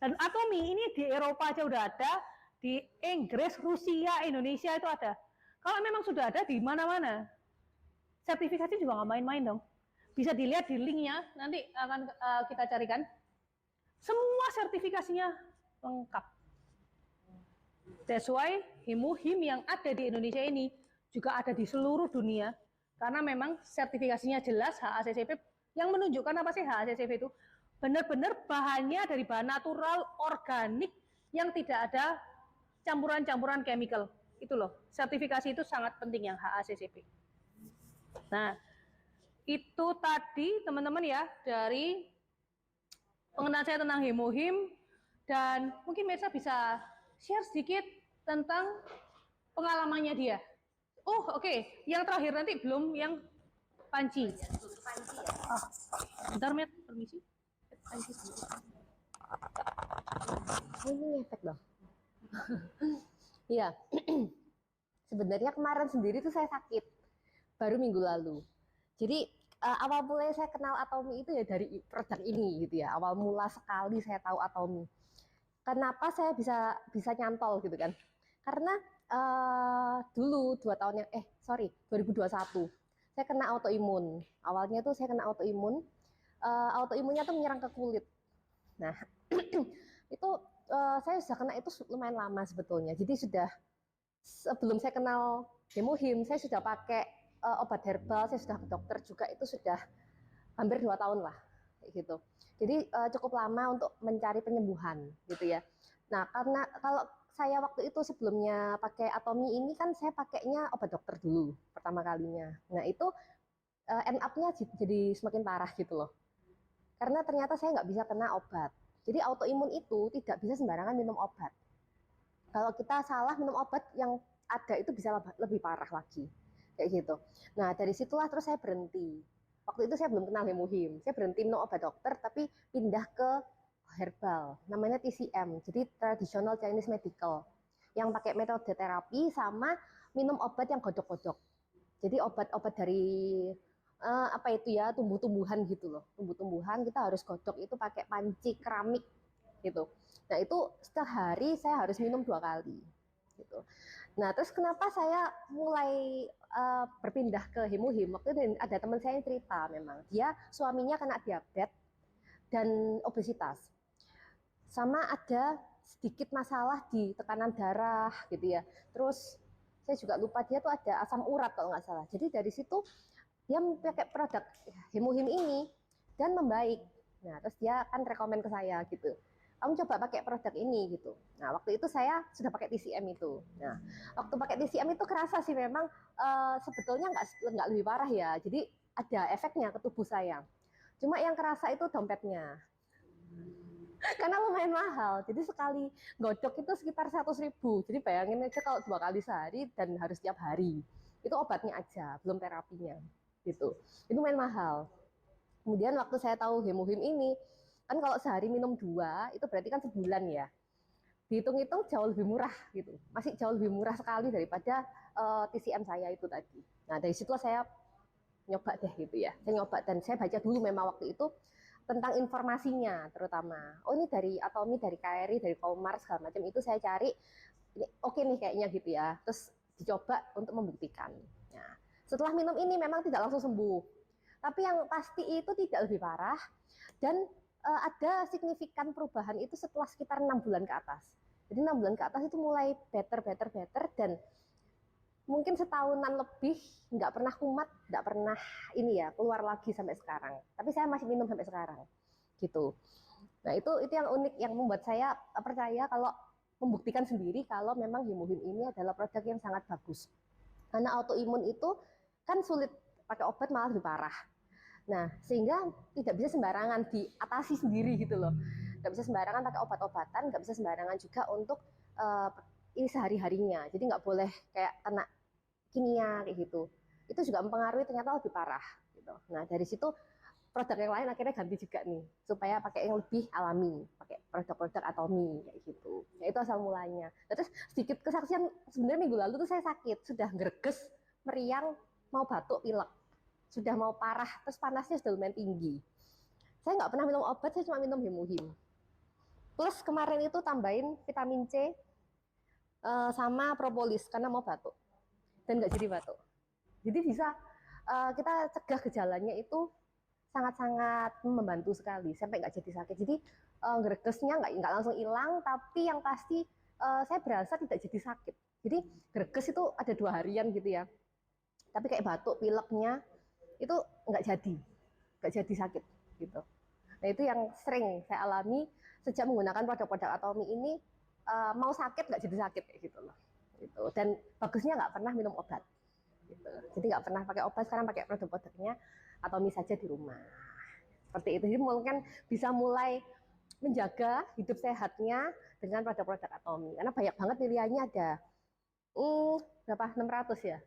Dan Atomy ini di Eropa aja udah ada, di Inggris, Rusia, Indonesia itu ada. Kalau memang sudah ada di mana-mana. Sertifikasi juga nggak main-main dong. Bisa dilihat di linknya, nanti akan kita carikan. Semua sertifikasinya lengkap. That's why hemohim yang ada di Indonesia ini juga ada di seluruh dunia. Karena memang sertifikasinya jelas HACCP yang menunjukkan apa sih HACCP itu. Benar-benar bahannya dari bahan natural, organik, yang tidak ada campuran-campuran chemical. Itu loh, sertifikasi itu sangat penting yang HACCP. Nah, itu tadi teman-teman ya, dari pengenalan saya tentang hemohim, dan mungkin Mirsa bisa share sedikit tentang pengalamannya dia. Oh, oke. Yang terakhir nanti belum yang Panci. Panci ya. Bentar, Met, permisi. Panci sendiri. Ini ngefek dong. Iya. Sebenarnya kemarin sendiri tuh saya sakit. Baru minggu lalu. Jadi awal mulai saya kenal Atomy itu ya dari produk ini gitu ya. Awal mula sekali saya tahu Atomy. Kenapa saya bisa nyantol gitu kan? Karena dulu 2021 saya kena autoimun. Awalnya tuh saya kena autoimun. Autoimunnya tuh menyerang ke kulit. Nah, itu saya sudah kena itu lumayan lama sebetulnya. Jadi sudah sebelum saya kenal Hemohim, saya sudah pakai obat herbal, saya sudah ke dokter juga, itu sudah hampir 2 tahun lah gitu. Jadi cukup lama untuk mencari penyembuhan gitu ya. Nah, karena kalau saya waktu itu sebelumnya pakai Atomi ini kan saya pakainya obat dokter dulu pertama kalinya. Nah, itu end up-nya jadi semakin parah gitu loh. Karena ternyata saya nggak bisa kena obat. Jadi autoimun itu tidak bisa sembarangan minum obat. Kalau kita salah minum obat yang ada itu bisa lebih parah lagi. Kayak gitu. Nah, dari situlah terus saya berhenti. Waktu itu saya belum kenal Hemohim. Saya berhenti minum obat dokter tapi pindah ke herbal. Namanya TCM. Jadi Traditional Chinese Medical. Yang pakai metode terapi sama minum obat yang godok-godok. Jadi obat-obat dari apa itu ya, tumbuh-tumbuhan gitu loh. Tumbuh-tumbuhan kita harus godok itu pakai panci keramik gitu. Nah, itu setiap hari saya harus minum 2 kali gitu. Nah, terus kenapa saya mulai berpindah ke Hemohim? Waktu itu ada teman saya yang cerita, memang dia suaminya kena diabetes dan obesitas. Sama ada sedikit masalah di tekanan darah gitu ya. Terus saya juga lupa dia tuh ada asam urat kalau nggak salah. Jadi dari situ dia pakai produk Hemohim ini dan membaik. Nah, terus dia kan rekomen ke saya gitu. Kamu coba pakai produk ini gitu. Nah, waktu itu saya sudah pakai TCM itu. Nah, waktu pakai TCM itu kerasa sih memang sebetulnya nggak lebih parah ya. Jadi ada efeknya ke tubuh saya. Cuma yang kerasa itu dompetnya. Karena lumayan mahal. Jadi sekali godok itu sekitar 100.000. Jadi bayangin aja kalau 2 kali sehari dan harus tiap hari. Itu obatnya aja, belum terapinya. Gitu. Itu lumayan mahal. Kemudian waktu saya tahu Hemohim ini, kan kalau sehari minum 2, itu berarti kan sebulan ya. Dihitung-hitung jauh lebih murah gitu. Masih jauh lebih murah sekali daripada TCM saya itu tadi. Nah, dari situ saya nyoba deh gitu ya. Saya nyoba dan saya baca dulu memang waktu itu tentang informasinya terutama. Oh, ini dari Atomi, dari KRI, dari Komar segala macam itu saya cari. Ini oke nih kayaknya gitu ya. Terus dicoba untuk membuktikan. Nah, setelah minum ini memang tidak langsung sembuh. Tapi yang pasti itu tidak lebih parah dan ada signifikan perubahan itu setelah sekitar 6 bulan ke atas. Jadi 6 bulan ke atas itu mulai better dan mungkin setahunan lebih nggak pernah kumat, nggak pernah ini ya keluar lagi sampai sekarang. Tapi saya masih minum sampai sekarang, gitu. Nah, itu yang unik yang membuat saya percaya kalau membuktikan sendiri kalau memang Hemohim ini adalah produk yang sangat bagus. Karena autoimun itu kan sulit pakai obat malah lebih parah. Nah, sehingga tidak bisa sembarangan diatasi sendiri gitu loh. Nggak bisa sembarangan pakai obat-obatan, nggak bisa sembarangan juga untuk ini sehari-harinya. Jadi nggak boleh kayak kena kimia kayak gitu. Itu juga mempengaruhi ternyata lebih parah. Gitu. Nah, dari situ produk yang lain akhirnya ganti juga nih supaya pakai yang lebih alami, pakai produk-produk Atomi kayak gitu. Nah, itu asal mulanya. Terus sedikit kesaksian, sebenarnya minggu lalu tuh saya sakit, sudah greges, meriang, mau batuk, pilek, sudah mau parah, terus panasnya sudah lumayan tinggi. Saya nggak pernah minum obat, saya cuma minum Hemohim. Plus kemarin itu tambahin vitamin C sama propolis karena mau batuk dan nggak jadi batuk. Jadi bisa kita cegah gejalanya itu sangat-sangat membantu sekali sampai nggak jadi sakit. Jadi gregesnya nggak langsung hilang, tapi yang pasti saya berasa tidak jadi sakit. Jadi greges itu ada 2 harian gitu ya. Tapi kayak batuk, pileknya itu nggak jadi sakit gitu. Nah, itu yang sering saya alami sejak menggunakan produk-produk Atomi ini. Mau sakit nggak jadi sakit kayak gitu loh. Gitu. Dan bagusnya nggak pernah minum obat. Gitu. Jadi nggak pernah pakai obat, sekarang pakai produk-produknya Atomi saja di rumah. Seperti itu. Jadi mungkin bisa mulai menjaga hidup sehatnya dengan produk-produk Atomi. Karena banyak banget pilihannya, ada berapa? 600 ya?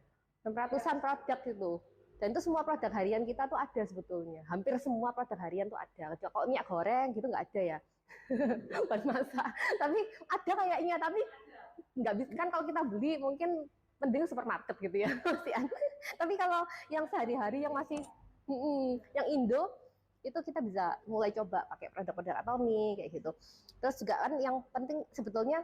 600-an produk itu. Dan itu semua produk harian kita tuh ada sebetulnya. Hampir semua produk harian tuh ada. Kalau minyak goreng gitu nggak ada ya. Buat masak. Tapi ada kayaknya, tapi nggak bisa kan kalau kita beli mungkin mending supermarket gitu ya. Tapi kalau yang sehari-hari yang masih yang Indo itu kita bisa mulai coba pakai produk-produk Atomi kayak gitu. Terus juga kan yang penting sebetulnya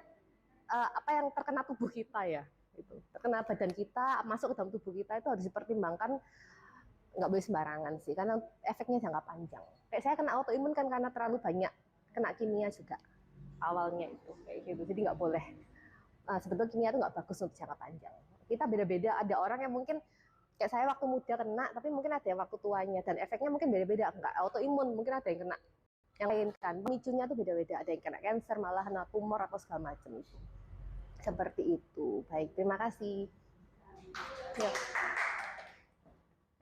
apa yang terkena tubuh kita ya. Itu terkena badan kita, masuk ke dalam tubuh kita itu harus dipertimbangkan, nggak boleh sembarangan sih, karena efeknya jangka panjang. Kayak saya kena autoimun kan karena terlalu banyak kena kimia juga awalnya itu kayak gitu, jadi nggak boleh. Sebetulnya kimia itu nggak bagus untuk jangka panjang. Kita beda-beda, ada orang yang mungkin kayak saya waktu muda kena, tapi mungkin ada yang waktu tuanya dan efeknya mungkin beda-beda. Nggak autoimun, mungkin ada yang kena yang lain kan, pemicunya tuh beda-beda, ada yang kena cancer malah kena tumor atau segala macam itu. Seperti itu. Baik, terima kasih. Ya.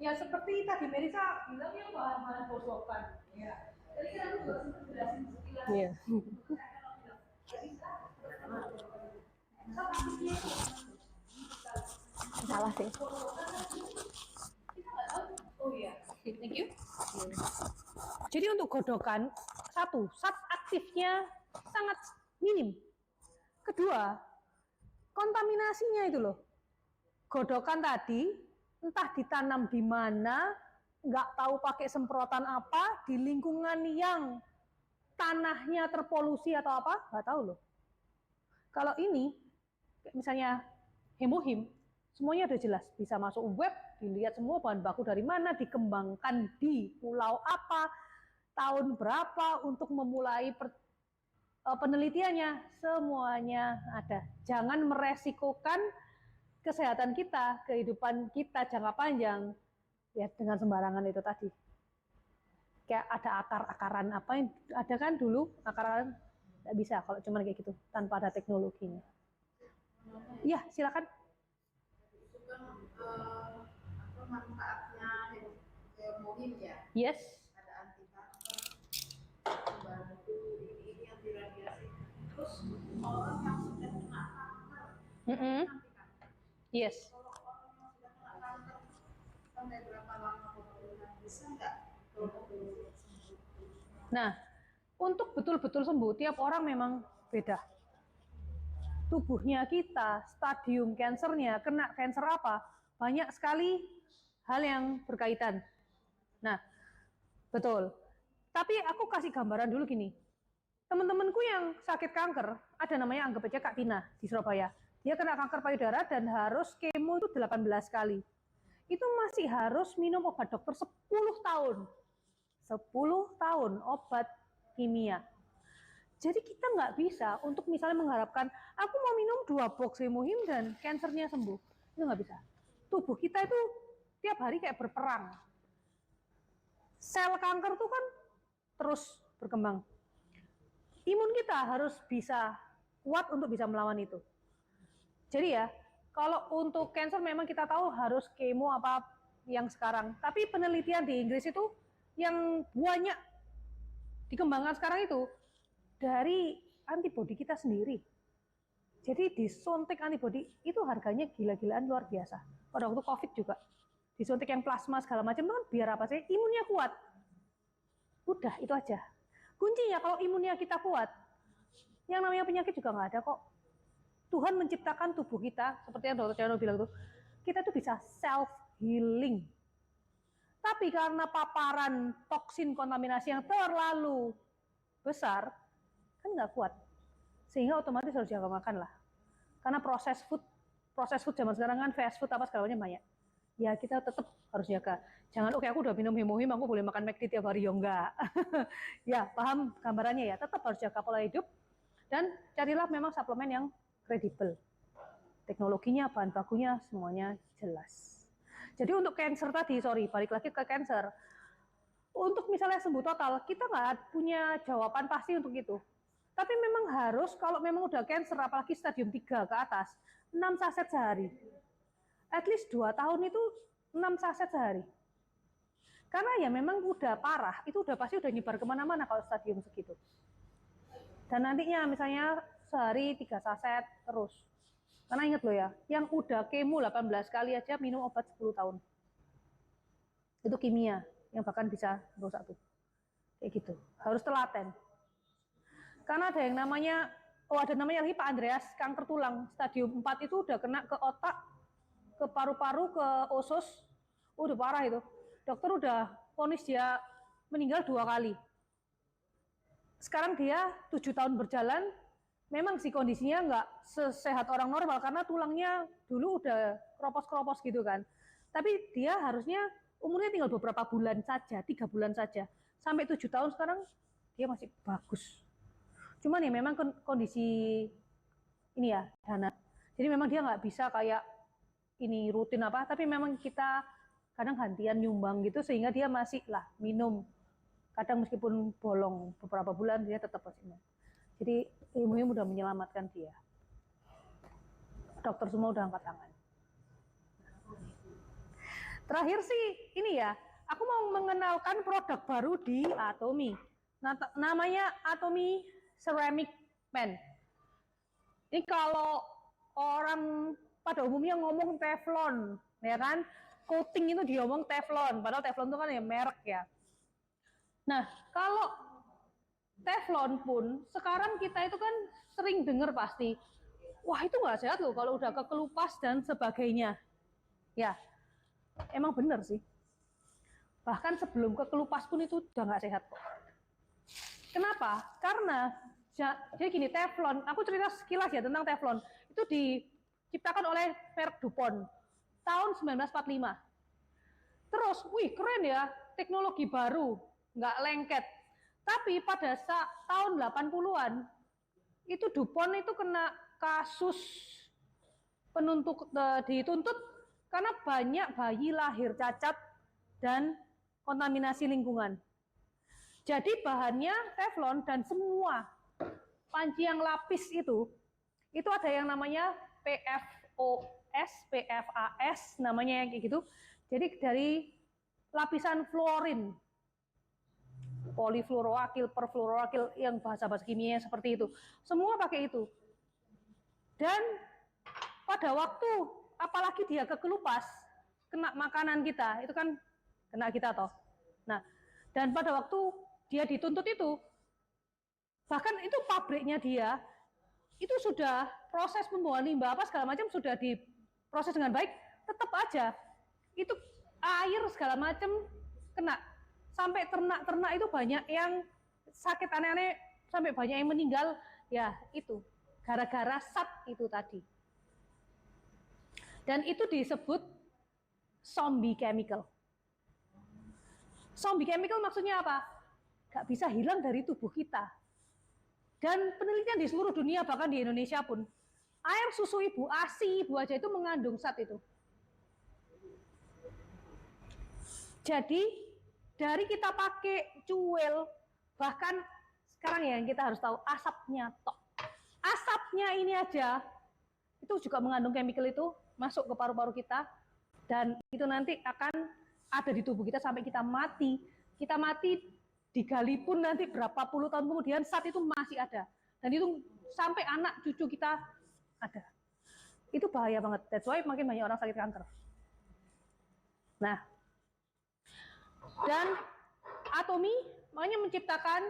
Ya seperti tadi Merisa bilang yang bahan-bahan gosokan. Ya. Tadi kan aku juga sempat jelasin sekilas. Iya. Salah sih. Oh iya, thank you. Jadi untuk godokan, satu, zat aktifnya sangat minim. Kedua, kontaminasinya itu loh. Godokan tadi, entah ditanam di mana, nggak tahu pakai semprotan apa, di lingkungan yang tanahnya terpolusi atau apa, nggak tahu loh. Kalau ini, misalnya hemohim, semuanya udah jelas, bisa masuk web, dilihat semua bahan baku dari mana, dikembangkan di pulau apa, tahun berapa untuk memulai penelitiannya, semuanya ada. Jangan meresikokan kesehatan kita, kehidupan kita jangka panjang ya dengan sembarangan itu tadi. Kayak ada akar-akaran apa yang ada kan dulu, akaran nggak bisa kalau cuma kayak gitu tanpa ada teknologinya. Iya, silakan. Apa manfaatnya hemohim ya? Yes. Ada anti kanker, membantu ini anti radiasi. Terus orang yang sudah kena kanker, anti kanker. Yes. Kalau orang yang sudah kena kanker sampai berapa lama pemulihan bisa nggak? Nah, untuk betul-betul sembuh, tiap orang memang beda. Tubuhnya kita, stadium kansernya, kena kanker apa, banyak sekali hal yang berkaitan. Nah, betul. Tapi aku kasih gambaran dulu gini. Teman-temanku yang sakit kanker, ada namanya anggap aja Kak Tina di Surabaya. Dia kena kanker payudara dan harus kemo itu 18 kali. Itu masih harus minum obat dokter 10 tahun. 10 tahun obat kimia. Jadi kita nggak bisa untuk misalnya mengharapkan, aku mau minum 2 box hemohim dan kansernya sembuh. Itu nggak bisa. Tubuh kita itu tiap hari kayak berperang. Sel kanker itu kan terus berkembang. Imun kita harus bisa kuat untuk bisa melawan itu. Jadi ya, kalau untuk kanker memang kita tahu harus kemo apa yang sekarang. Tapi penelitian di Inggris itu yang banyak dikembangkan sekarang itu dari antibodi kita sendiri. Jadi disuntik antibodi itu harganya gila-gilaan luar biasa. Pada waktu COVID juga disuntik yang plasma segala macam itu kan biar apa sih? Imunnya kuat. Udah itu aja. Kuncinya kalau imunnya kita kuat, yang namanya penyakit juga nggak ada kok. Tuhan menciptakan tubuh kita seperti yang Dr. Chano bilang tuh, kita tuh bisa self healing. Tapi karena paparan toksin kontaminasi yang terlalu besar, kan nggak kuat. Sehingga otomatis harus jaga makan lah. Karena proses food zaman sekarang kan fast food apa segala macam banyak. Ya kita tetap harus jaga. Jangan oke aku udah minum hemohim, aku boleh makan McD tiap hari, ya enggak. Ya paham gambarannya ya. Tetap harus jaga pola hidup dan carilah memang suplemen yang kredibel. Teknologinya, bahan bakunya semuanya jelas. Jadi untuk cancer tadi, balik lagi ke cancer. Untuk misalnya sembuh total, kita nggak punya jawaban pasti untuk itu. Tapi memang harus, kalau memang udah cancer, apalagi stadium 3 ke atas, 6 saset sehari. At least 2 tahun itu 6 saset sehari. Karena ya memang udah parah, itu udah pasti udah nyebar kemana-mana kalau stadium segitu. Dan nantinya misalnya sehari 3 saset terus. Karena ingat loh ya, yang udah kemo 18 kali aja minum obat 10 tahun. Itu kimia, yang bahkan bisa merusak tuh. Kayak gitu, harus telaten. Karena ada yang namanya, ada namanya lagi Pak Andreas, kanker tulang, stadium 4 itu udah kena ke otak, ke paru-paru, ke usus, udah parah itu. Dokter udah vonis dia meninggal 2 kali. Sekarang dia 7 tahun berjalan, memang sih kondisinya nggak sesehat orang normal karena tulangnya dulu udah keropos-keropos gitu kan. Tapi dia harusnya umurnya tinggal beberapa bulan saja, 3 bulan saja. Sampai 7 tahun sekarang dia masih bagus. Cuman ya memang kondisi ini ya dana. Jadi memang dia nggak bisa kayak ini rutin apa, tapi memang kita kadang gantian nyumbang gitu sehingga dia masih lah minum. Kadang meskipun bolong beberapa bulan dia tetap masih minum. Jadi ilmunya udah menyelamatkan dia. Dokter semua udah angkat tangan. Terakhir sih ini ya, aku mau mengenalkan produk baru di Atomy. Namanya Atomy Ceramic Pen. Ini kalau orang pada umumnya ngomong Teflon, ya kan? Coating itu dia ngomong Teflon, padahal Teflon itu kan ya merek ya. Nah, kalau Teflon pun sekarang kita itu kan sering dengar pasti, wah itu nggak sehat loh kalau udah kekelupas dan sebagainya. Ya, emang bener sih. Bahkan sebelum kekelupas pun itu udah nggak sehat kok. Kenapa? Karena jadi gini, Teflon, aku cerita sekilas ya tentang Teflon. Itu diciptakan oleh merek DuPont tahun 1945. Terus, wih keren ya, teknologi baru, nggak lengket. Tapi pada tahun 80-an, itu DuPont itu kena kasus dituntut karena banyak bayi lahir cacat dan kontaminasi lingkungan. Jadi bahannya Teflon dan semua panci yang lapis itu ada yang namanya PFOS, PFAS namanya kayak gitu. Jadi dari lapisan fluorin, polifluoroalkil, perfluoroalkil yang bahasa-bahasa kimia seperti itu. Semua pakai itu. Dan pada waktu apalagi dia kekelupas kena makanan kita, itu kan kena kita toh. Nah, dan pada waktu dia dituntut itu, bahkan itu pabriknya dia itu sudah proses pembuangan limbah apa segala macam sudah diproses dengan baik, tetap aja itu air segala macam kena, sampai ternak-ternak itu banyak yang sakit aneh-aneh, sampai banyak yang meninggal ya itu gara-gara zat itu tadi. Dan itu disebut zombie chemical. Zombie chemical maksudnya apa? Gak bisa hilang dari tubuh kita. Dan penelitian di seluruh dunia, bahkan di Indonesia pun, air susu ibu, ASI ibu aja itu mengandung zat itu. Jadi dari kita pakai cuil, bahkan sekarang ya yang kita harus tahu asapnya tok. Asapnya ini aja itu juga mengandung chemical itu masuk ke paru-paru kita, dan itu nanti akan ada di tubuh kita sampai kita mati. Kita mati digali pun nanti berapa puluh tahun kemudian zat itu masih ada, dan itu sampai anak cucu kita ada. Itu bahaya banget. That's why makin banyak orang sakit kanker. Nah, dan Atomy makanya menciptakan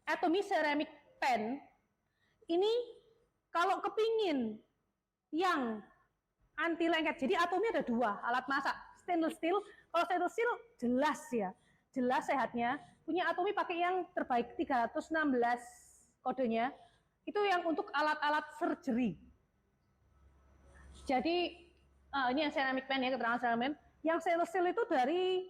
Atomy Ceramic Pen ini. Kalau kepingin yang anti lengket, jadi Atomy ada 2 alat masak, stainless steel. Kalau stainless steel jelas ya, jelas sehatnya. Punya Atomy pakai yang terbaik 316 kodenya, itu yang untuk alat-alat surgery. Jadi ini yang ceramic pen ya, keterangan ceramic pen. Yang stainless steel itu dari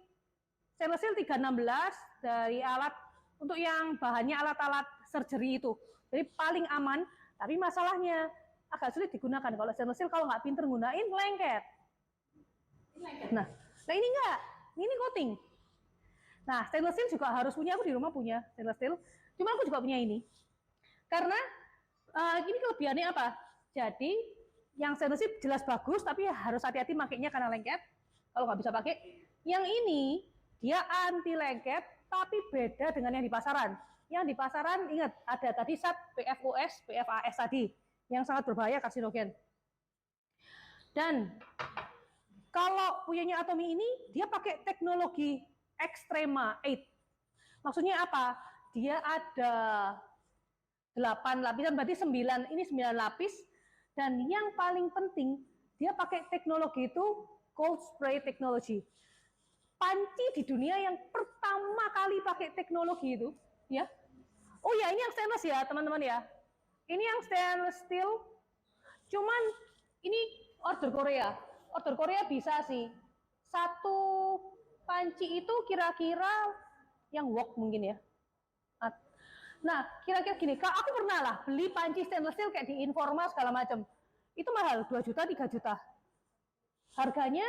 stainless steel 316 dari alat untuk yang bahannya alat-alat surgery itu. Jadi paling aman, tapi masalahnya agak sulit digunakan. Kalau stainless steel kalau nggak pinter gunain lengket. Nah ini enggak, ini coating. Nah, stainless steel juga harus punya, aku di rumah punya stainless steel. Cuma aku juga punya ini. Karena ini kelebihannya apa? Jadi yang stainless steel jelas bagus, tapi harus hati-hati makainya karena lengket. Kalau nggak bisa pakai. Yang ini dia anti lengket, tapi beda dengan yang di pasaran. Yang di pasaran ingat ada tadi zat PFOS, PFAS tadi yang sangat berbahaya, karsinogen. Dan kalau punyanya Atomy ini dia pakai teknologi Extrema 8. Maksudnya apa? Dia ada 8 lapisan, berarti 9. Ini 9 lapis. Dan yang paling penting, dia pakai teknologi itu cold spray technology. Panci di dunia yang pertama kali pakai teknologi itu, ya. Oh ya, ini yang stainless ya, teman-teman ya. Ini yang stainless steel. Cuman ini order Korea. Order Korea bisa sih. Satu panci itu kira-kira yang wok mungkin ya. Nah, kira-kira gini, Kak, aku pernah lah beli panci stainless steel kayak di Informa segala macam. Itu mahal, 2 juta, 3 juta. Harganya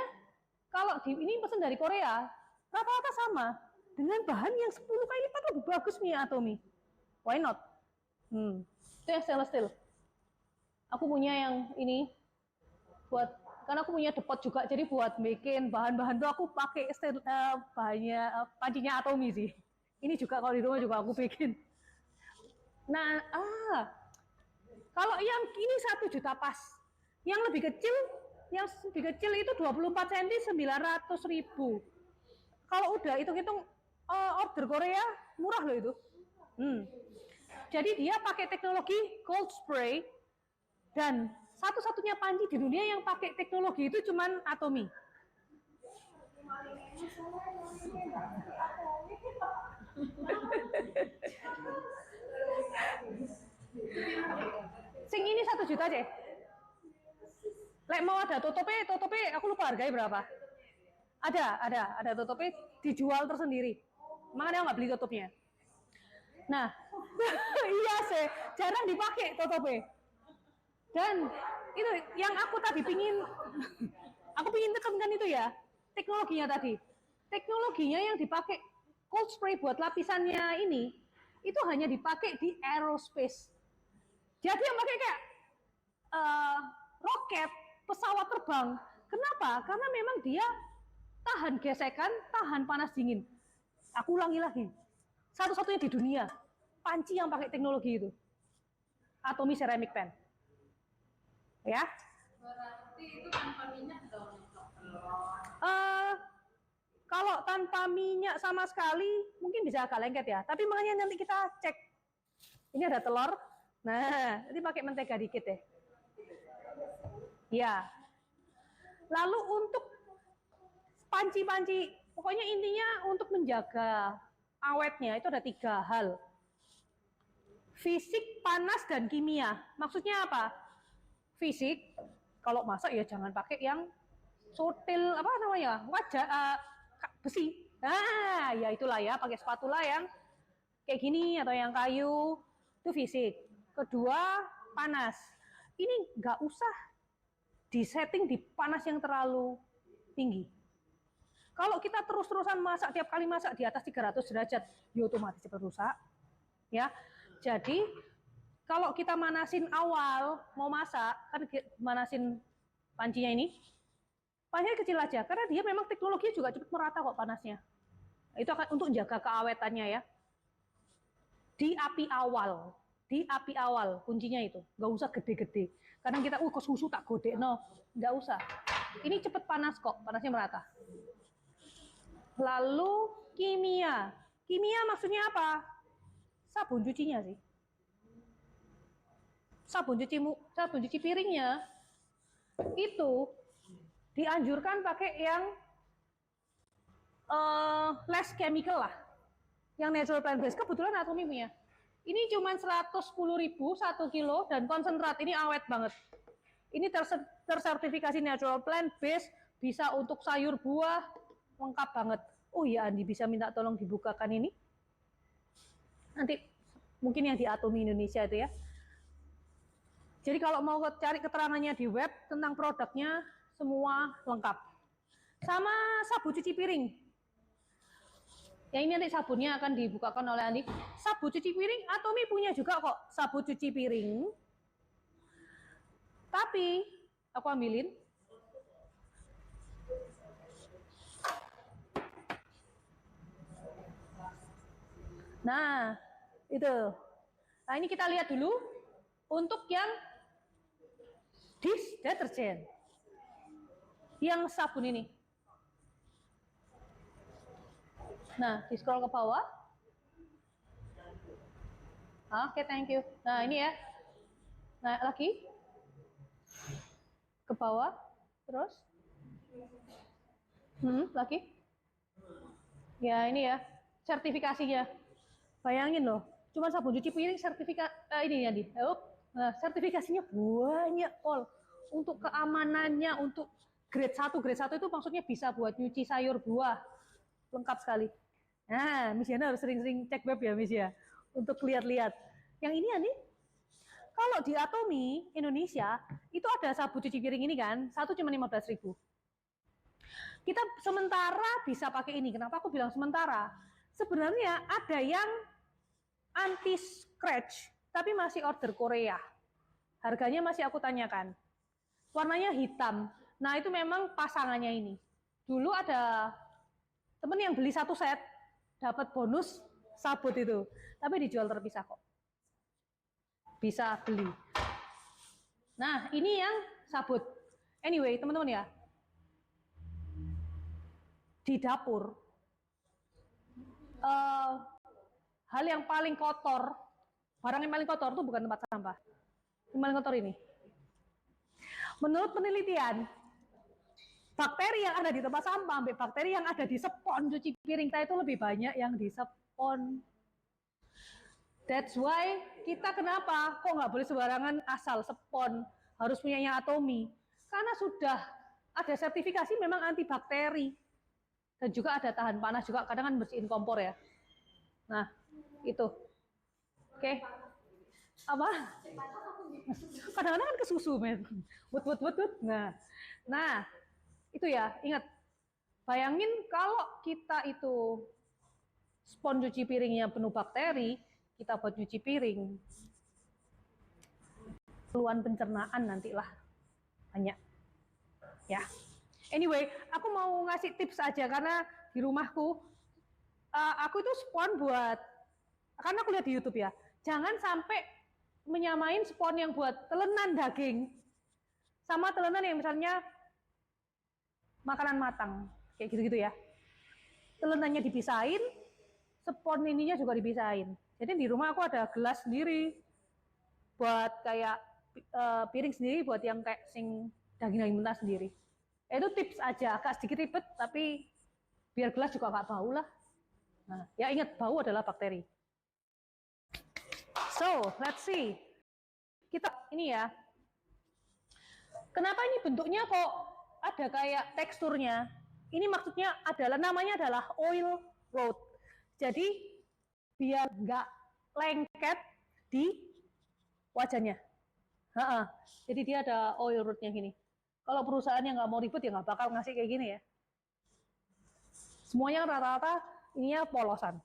kalau ini pesan dari Korea, rata-rata sama. Dengan bahan yang 10 kali lipat lebih bagus nih Atomy. Why not? Itu yang stainless steel. Aku punya yang ini buat, karena aku punya depot juga, jadi buat bikin bahan-bahan tuh aku pakai bahannya pancinya Atomy sih. Ini juga kalau di rumah juga aku bikin. Nah, kalau yang ini 1 juta pas. Yang lebih kecil itu 24 cm 900.000. Kalau udah hitung-hitung order Korea murah loh itu. Jadi dia pakai teknologi cold spray dan satu-satunya panci di dunia yang pakai teknologi itu cuman Atomy. Sing ini 1 juta aja. Lek mau ada tutupnya aku lupa harganya berapa. Ada tutupnya dijual tersendiri. Makanya nggak beli tutupnya. Nah, iya sih, jarang dipakai tutupnya. Dan itu yang aku tadi pingin tekankan itu ya, teknologinya tadi. Teknologinya yang dipakai cold spray buat lapisannya ini, itu hanya dipakai di aerospace. Jadi yang pakai kayak roket, pesawat terbang. Kenapa? Karena memang dia tahan gesekan, tahan panas dingin. Aku ulangi lagi. Satu-satunya di dunia panci yang pakai teknologi itu. Atomy ceramic pan. Ya. Berarti itu tanpa minyak dong. Kalau tanpa minyak sama sekali mungkin bisa agak lengket ya. Tapi makanya nanti kita cek. Ini ada telur. Nah, nanti pakai mentega dikit deh. Ya. Lalu untuk panci-panci, pokoknya intinya untuk menjaga awetnya itu ada 3 hal. Fisik, panas, dan kimia. Maksudnya apa? Fisik, kalau masak ya jangan pakai yang sotil, apa namanya, wajah besi. Nah, ya itulah ya, pakai spatula yang kayak gini atau yang kayu, itu fisik. Kedua, panas. Ini nggak usah disetting di panas yang terlalu tinggi. Kalau kita terus-terusan masak, tiap kali masak di atas 300 derajat, ya otomatis cepat rusak. Ya, jadi kalau kita manasin awal mau masak, kan manasin pancinya ini, pancinya kecil aja, karena dia memang teknologinya juga cepat merata kok panasnya. Itu akan untuk jaga keawetannya ya. Di api awal kuncinya itu, nggak usah gede-gede. Kadang kita, kok susu tak godek, no, nggak usah. Ini cepat panas kok, panasnya merata. Lalu kimia maksudnya apa? Sabun cucinya sih. Sabun cuci piringnya itu dianjurkan pakai yang less chemical lah, yang natural plant based. Kebetulan Atomy punya. Ini cuma 110.000 1 kilo dan konsentrat, ini awet banget. Ini tersertifikasi natural plant based, bisa untuk sayur buah, lengkap banget. Oh iya Andi, bisa minta tolong dibukakan ini? Nanti mungkin yang di Atomy Indonesia itu ya. Jadi kalau mau cari keterangannya di web tentang produknya, semua lengkap. Sama sabun cuci piring. Ya ini nanti sabunnya akan dibukakan oleh Andi. Sabun cuci piring, Atomy punya juga kok sabun cuci piring. Tapi, aku ambilin. Nah, itu. Nah ini kita lihat dulu untuk yang dish deterjen. Yang sabun ini. Nah, di scroll ke bawah. Oke, thank you. Nah, ini ya. Nah, lagi. Ke bawah. Terus. Lagi. Ya, ini ya. Sertifikasinya. Bayangin loh. Cuma sabun cuci piring sertifikat ini ya, Di. Nah, sertifikasinya banyak, Pol. Untuk keamanannya, untuk grade 1 itu maksudnya bisa buat nyuci sayur buah. Lengkap sekali. Nah, Miss Yana harus sering-sering cek web ya, Miss ya. Untuk lihat-lihat. Yang ini ya nih, kalau di Atomi Indonesia, itu ada sabun cuci piring ini kan, satu cuma 15.000. Kita sementara bisa pakai ini. Kenapa aku bilang sementara? Sebenarnya ada yang anti scratch, tapi masih order Korea. Harganya masih aku tanyakan. Warnanya hitam. Nah, itu memang pasangannya ini. Dulu ada temen yang beli satu set, dapat bonus sabut itu. Tapi dijual terpisah kok. Bisa beli. Nah, ini yang sabut. Anyway, teman-teman ya. Di dapur, hal yang paling kotor, barang yang paling kotor itu bukan tempat sampah. Yang paling kotor ini. Menurut penelitian, bakteri yang ada di tempat sampah, sampai bakteri yang ada di spons cuci piring kita itu lebih banyak yang di spons. That's why kita kenapa kok nggak boleh sembarangan asal spons, harus punyanya Atomi. Karena sudah ada sertifikasi memang antibakteri. Dan juga ada tahan panas juga, kadang kan bersihin kompor ya. Nah, itu. Oke. Apa? Kadang-kadang kan ke susu, men. Wut. Nah, itu ya, ingat. Bayangin kalau kita itu spons cuci piringnya penuh bakteri, kita buat cuci piring, keluhan pencernaan nantilah banyak. Ya. Anyway, aku mau ngasih tips aja karena di rumahku aku itu spons buat, karena aku lihat di YouTube ya, jangan sampai menyamain spons yang buat telenan daging sama telenan yang misalnya makanan matang, kayak gitu-gitu ya. Telenannya dipisahin, spons ininya juga dipisahin. Jadi di rumah aku ada gelas sendiri buat kayak piring sendiri buat yang kayak sing daging-daging mentah sendiri. Itu tips aja, agak sedikit ribet, tapi biar gelas juga nggak bau lah. Nah, ya ingat, bau adalah bakteri. So, let's see. Kita, ini ya. Kenapa ini bentuknya kok ada kayak teksturnya? Ini maksudnya adalah, namanya adalah oil road. Jadi, biar nggak lengket di wajahnya. Jadi dia ada oil roadnya gini. Kalau perusahaan yang nggak mau ribet ya nggak bakal ngasih kayak gini ya. Semuanya rata-rata ininya polosan.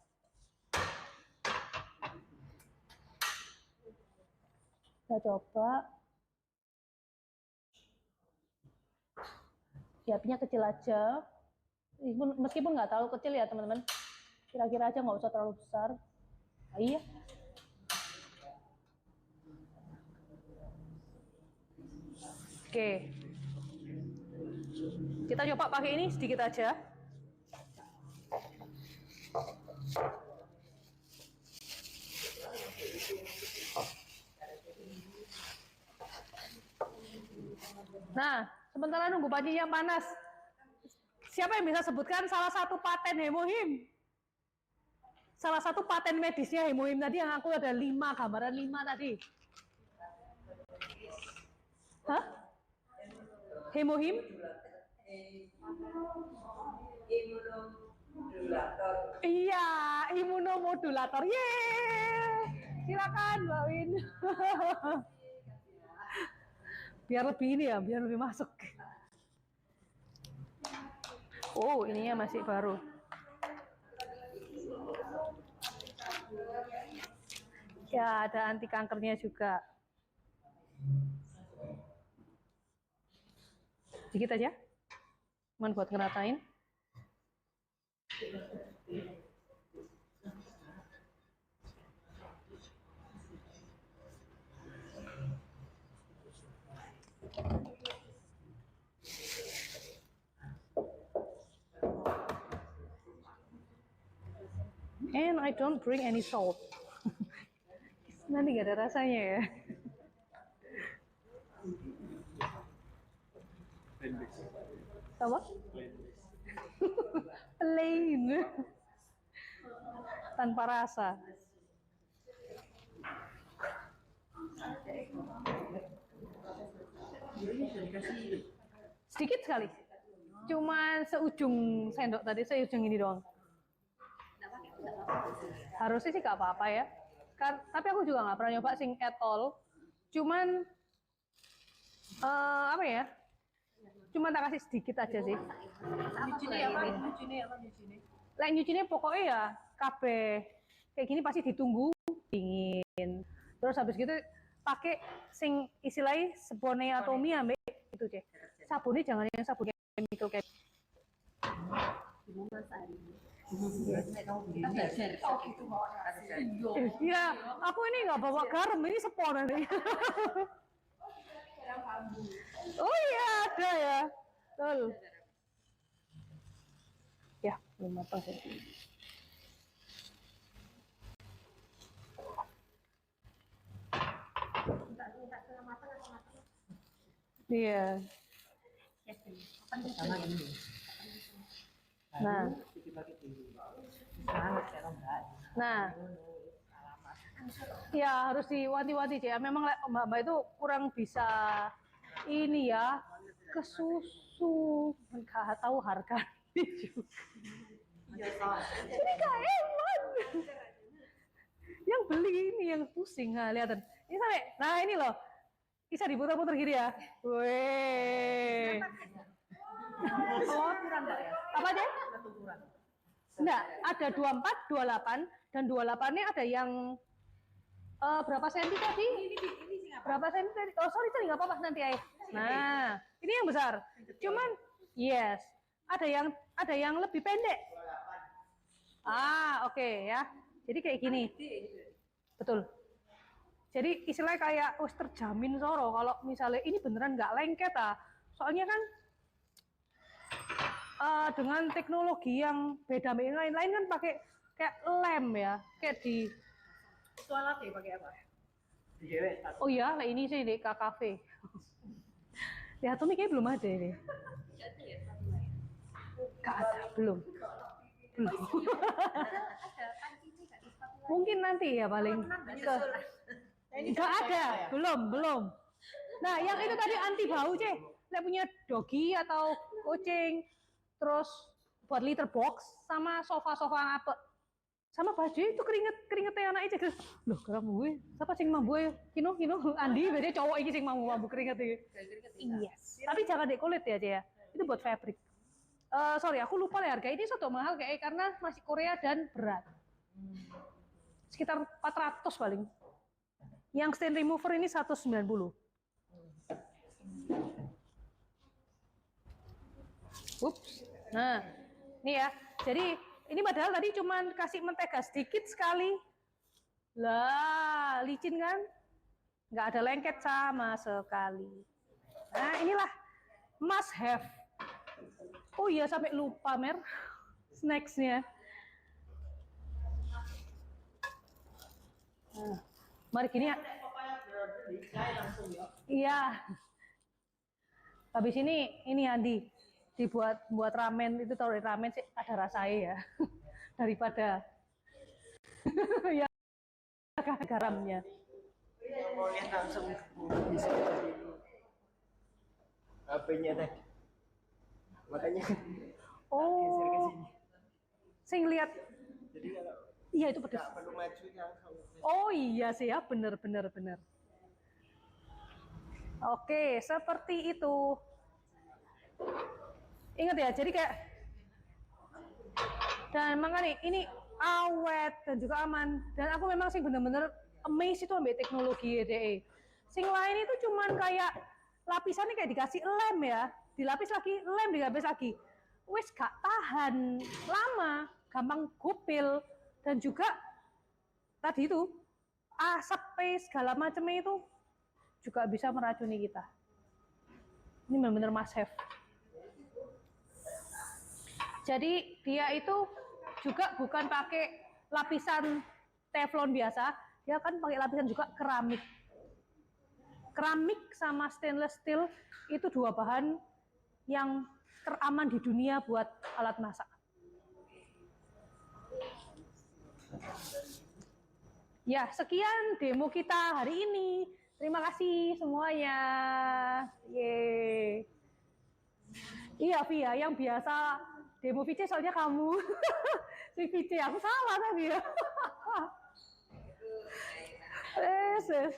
Kita coba. Siapnya kecil aja. Meskipun nggak terlalu kecil ya teman-teman. Kira-kira aja nggak usah terlalu besar. Nah, iya. Oke. Kita coba pakai ini sedikit aja. Nah, sementara nunggu pancinya panas, siapa yang bisa sebutkan salah satu paten hemohim? Salah satu paten medisnya hemohim tadi yang aku ada 5, gambaran 5 tadi. Hah? Hemohim? Imunomodulator. Iya, imunomodulator. Yeay! Silakan, Mbak Win. Biar lebih ini ya, biar lebih masuk. Oh, ininya masih baru. Ya, ada anti kankernya juga. Sedikit aja. Cuman buat ngeratain. And I don't bring any salt. Nanti gak ada rasanya ya. Apa? Plain. Tanpa rasa. Ini sudah dikasih Sedikit sekali. Cuman seujung sendok tadi, seujung ini doang. Harusnya sih nggak apa-apa ya. Kan, tapi aku juga nggak pernah nyoba sing at all. Cuman apa ya? Cuman tak kasih sedikit aja sih. nyucinya apa? Nyucinya. Lek nyucinya pokoknya ya kabeh kayak gini pasti ditunggu dingin. Terus habis gitu pakai sing istilahnya Sebone Atomi ambek itu deh. Sabunnya jangan yang sabun chemical kayak Kita belajar. Oh gitu mau. iya, aku ini nggak bawa garam, ini Sebone nih. Oh iya ada ya. Betul. Ya, belum matang sih. Iya. Sama ini. Nah, nah, ya harus diwanti-wanti ya. Memang mbak-mbak itu kurang bisa ini ya ke susu, nggak tahu harga juga. Ini keeman. Yang beli ini yang pusing, nah lihat ini sampai, nah ini loh, bisa diputar-putar gini ya. Weh. Oh, kurang enggak ya? Apa aja? Satu kurang. Enggak, ada 24, 28, dan 28-nya ada yang berapa senti tadi? Ini sih apa? Berapa senti tadi? Oh sorry, nggak apa-apa nanti ay. Nah, ini yang besar. Cuman, yes, ada yang lebih pendek. Ah, oke ya. Jadi kayak gini. Betul. Jadi istilahnya kayak terjamin soro kalau misalnya ini beneran nggak lengket ah. Soalnya kan dengan teknologi yang beda yang lain-lain kan pakai kayak lem ya, kayak di Itu alat ya pakai apa? oh ya, lah ini sih di KKV. Lihat tuh kayaknya belum ada ini. Gak ada, belum. Mungkin nanti ya paling ke. Gak ada, belum. Nah, yang itu tadi anti bau ceh. Lihat punya dogi atau kucing, terus buat litter box sama sofa-sofa apa. Sama baju itu keringetnya anak aja. Loh, kerap gue. Siapa sing mambu ya? Kino, Andi, berarti cowok ini sing mambu keringet iki. Yes. Tapi jangan dek kulit ya, Cia. Itu buat fabric. Sorry, aku lupa lah harga ini suatu mahal kayak karena masih Korea dan berat. Sekitar 400 paling. Yang stain remover ini 190. Ups. Nah, ini ya. Jadi ini padahal tadi cuman kasih mentega sedikit sekali. Lah, licin kan? Nggak ada lengket sama sekali. Nah, inilah must have. Oh iya, sampai lupa, Mer. Snacksnya. Nah, mari gini ya. Iya. Habis ini Andi buat ramen itu, tahu ramen sih ada rasanya ya daripada ya garamnya. Mau lihat langsung bisa HP-nya tadi, makanya Oh, geser ke sini. sing lihat, Jadi kalau iya itu pedes. nggak perlu maju langsung. Oh iya sih ya, bener. Oke, seperti itu. Ingat ya, jadi kayak dan makanya ini awet dan juga aman. Dan aku memang sih bener-bener amazed itu ambil teknologi EDE. Sing lain itu cuman kayak lapisannya kayak dikasih lem ya, dilapis lagi, lem dilapis lagi. Wes gak tahan lama, gampang gopil dan juga tadi itu asap segala macamnya itu juga bisa meracuni kita. Ini benar-benar must have. Jadi dia itu juga bukan pakai lapisan teflon biasa, dia kan pakai lapisan juga keramik. Keramik sama stainless steel itu dua bahan yang teraman di dunia buat alat masak. Ya, sekian demo kita hari ini. Terima kasih semuanya. Yeay. Iya, Via, yang biasa demo VC soalnya kamu. Si VC, aku salah tadi ya. Yes, yes.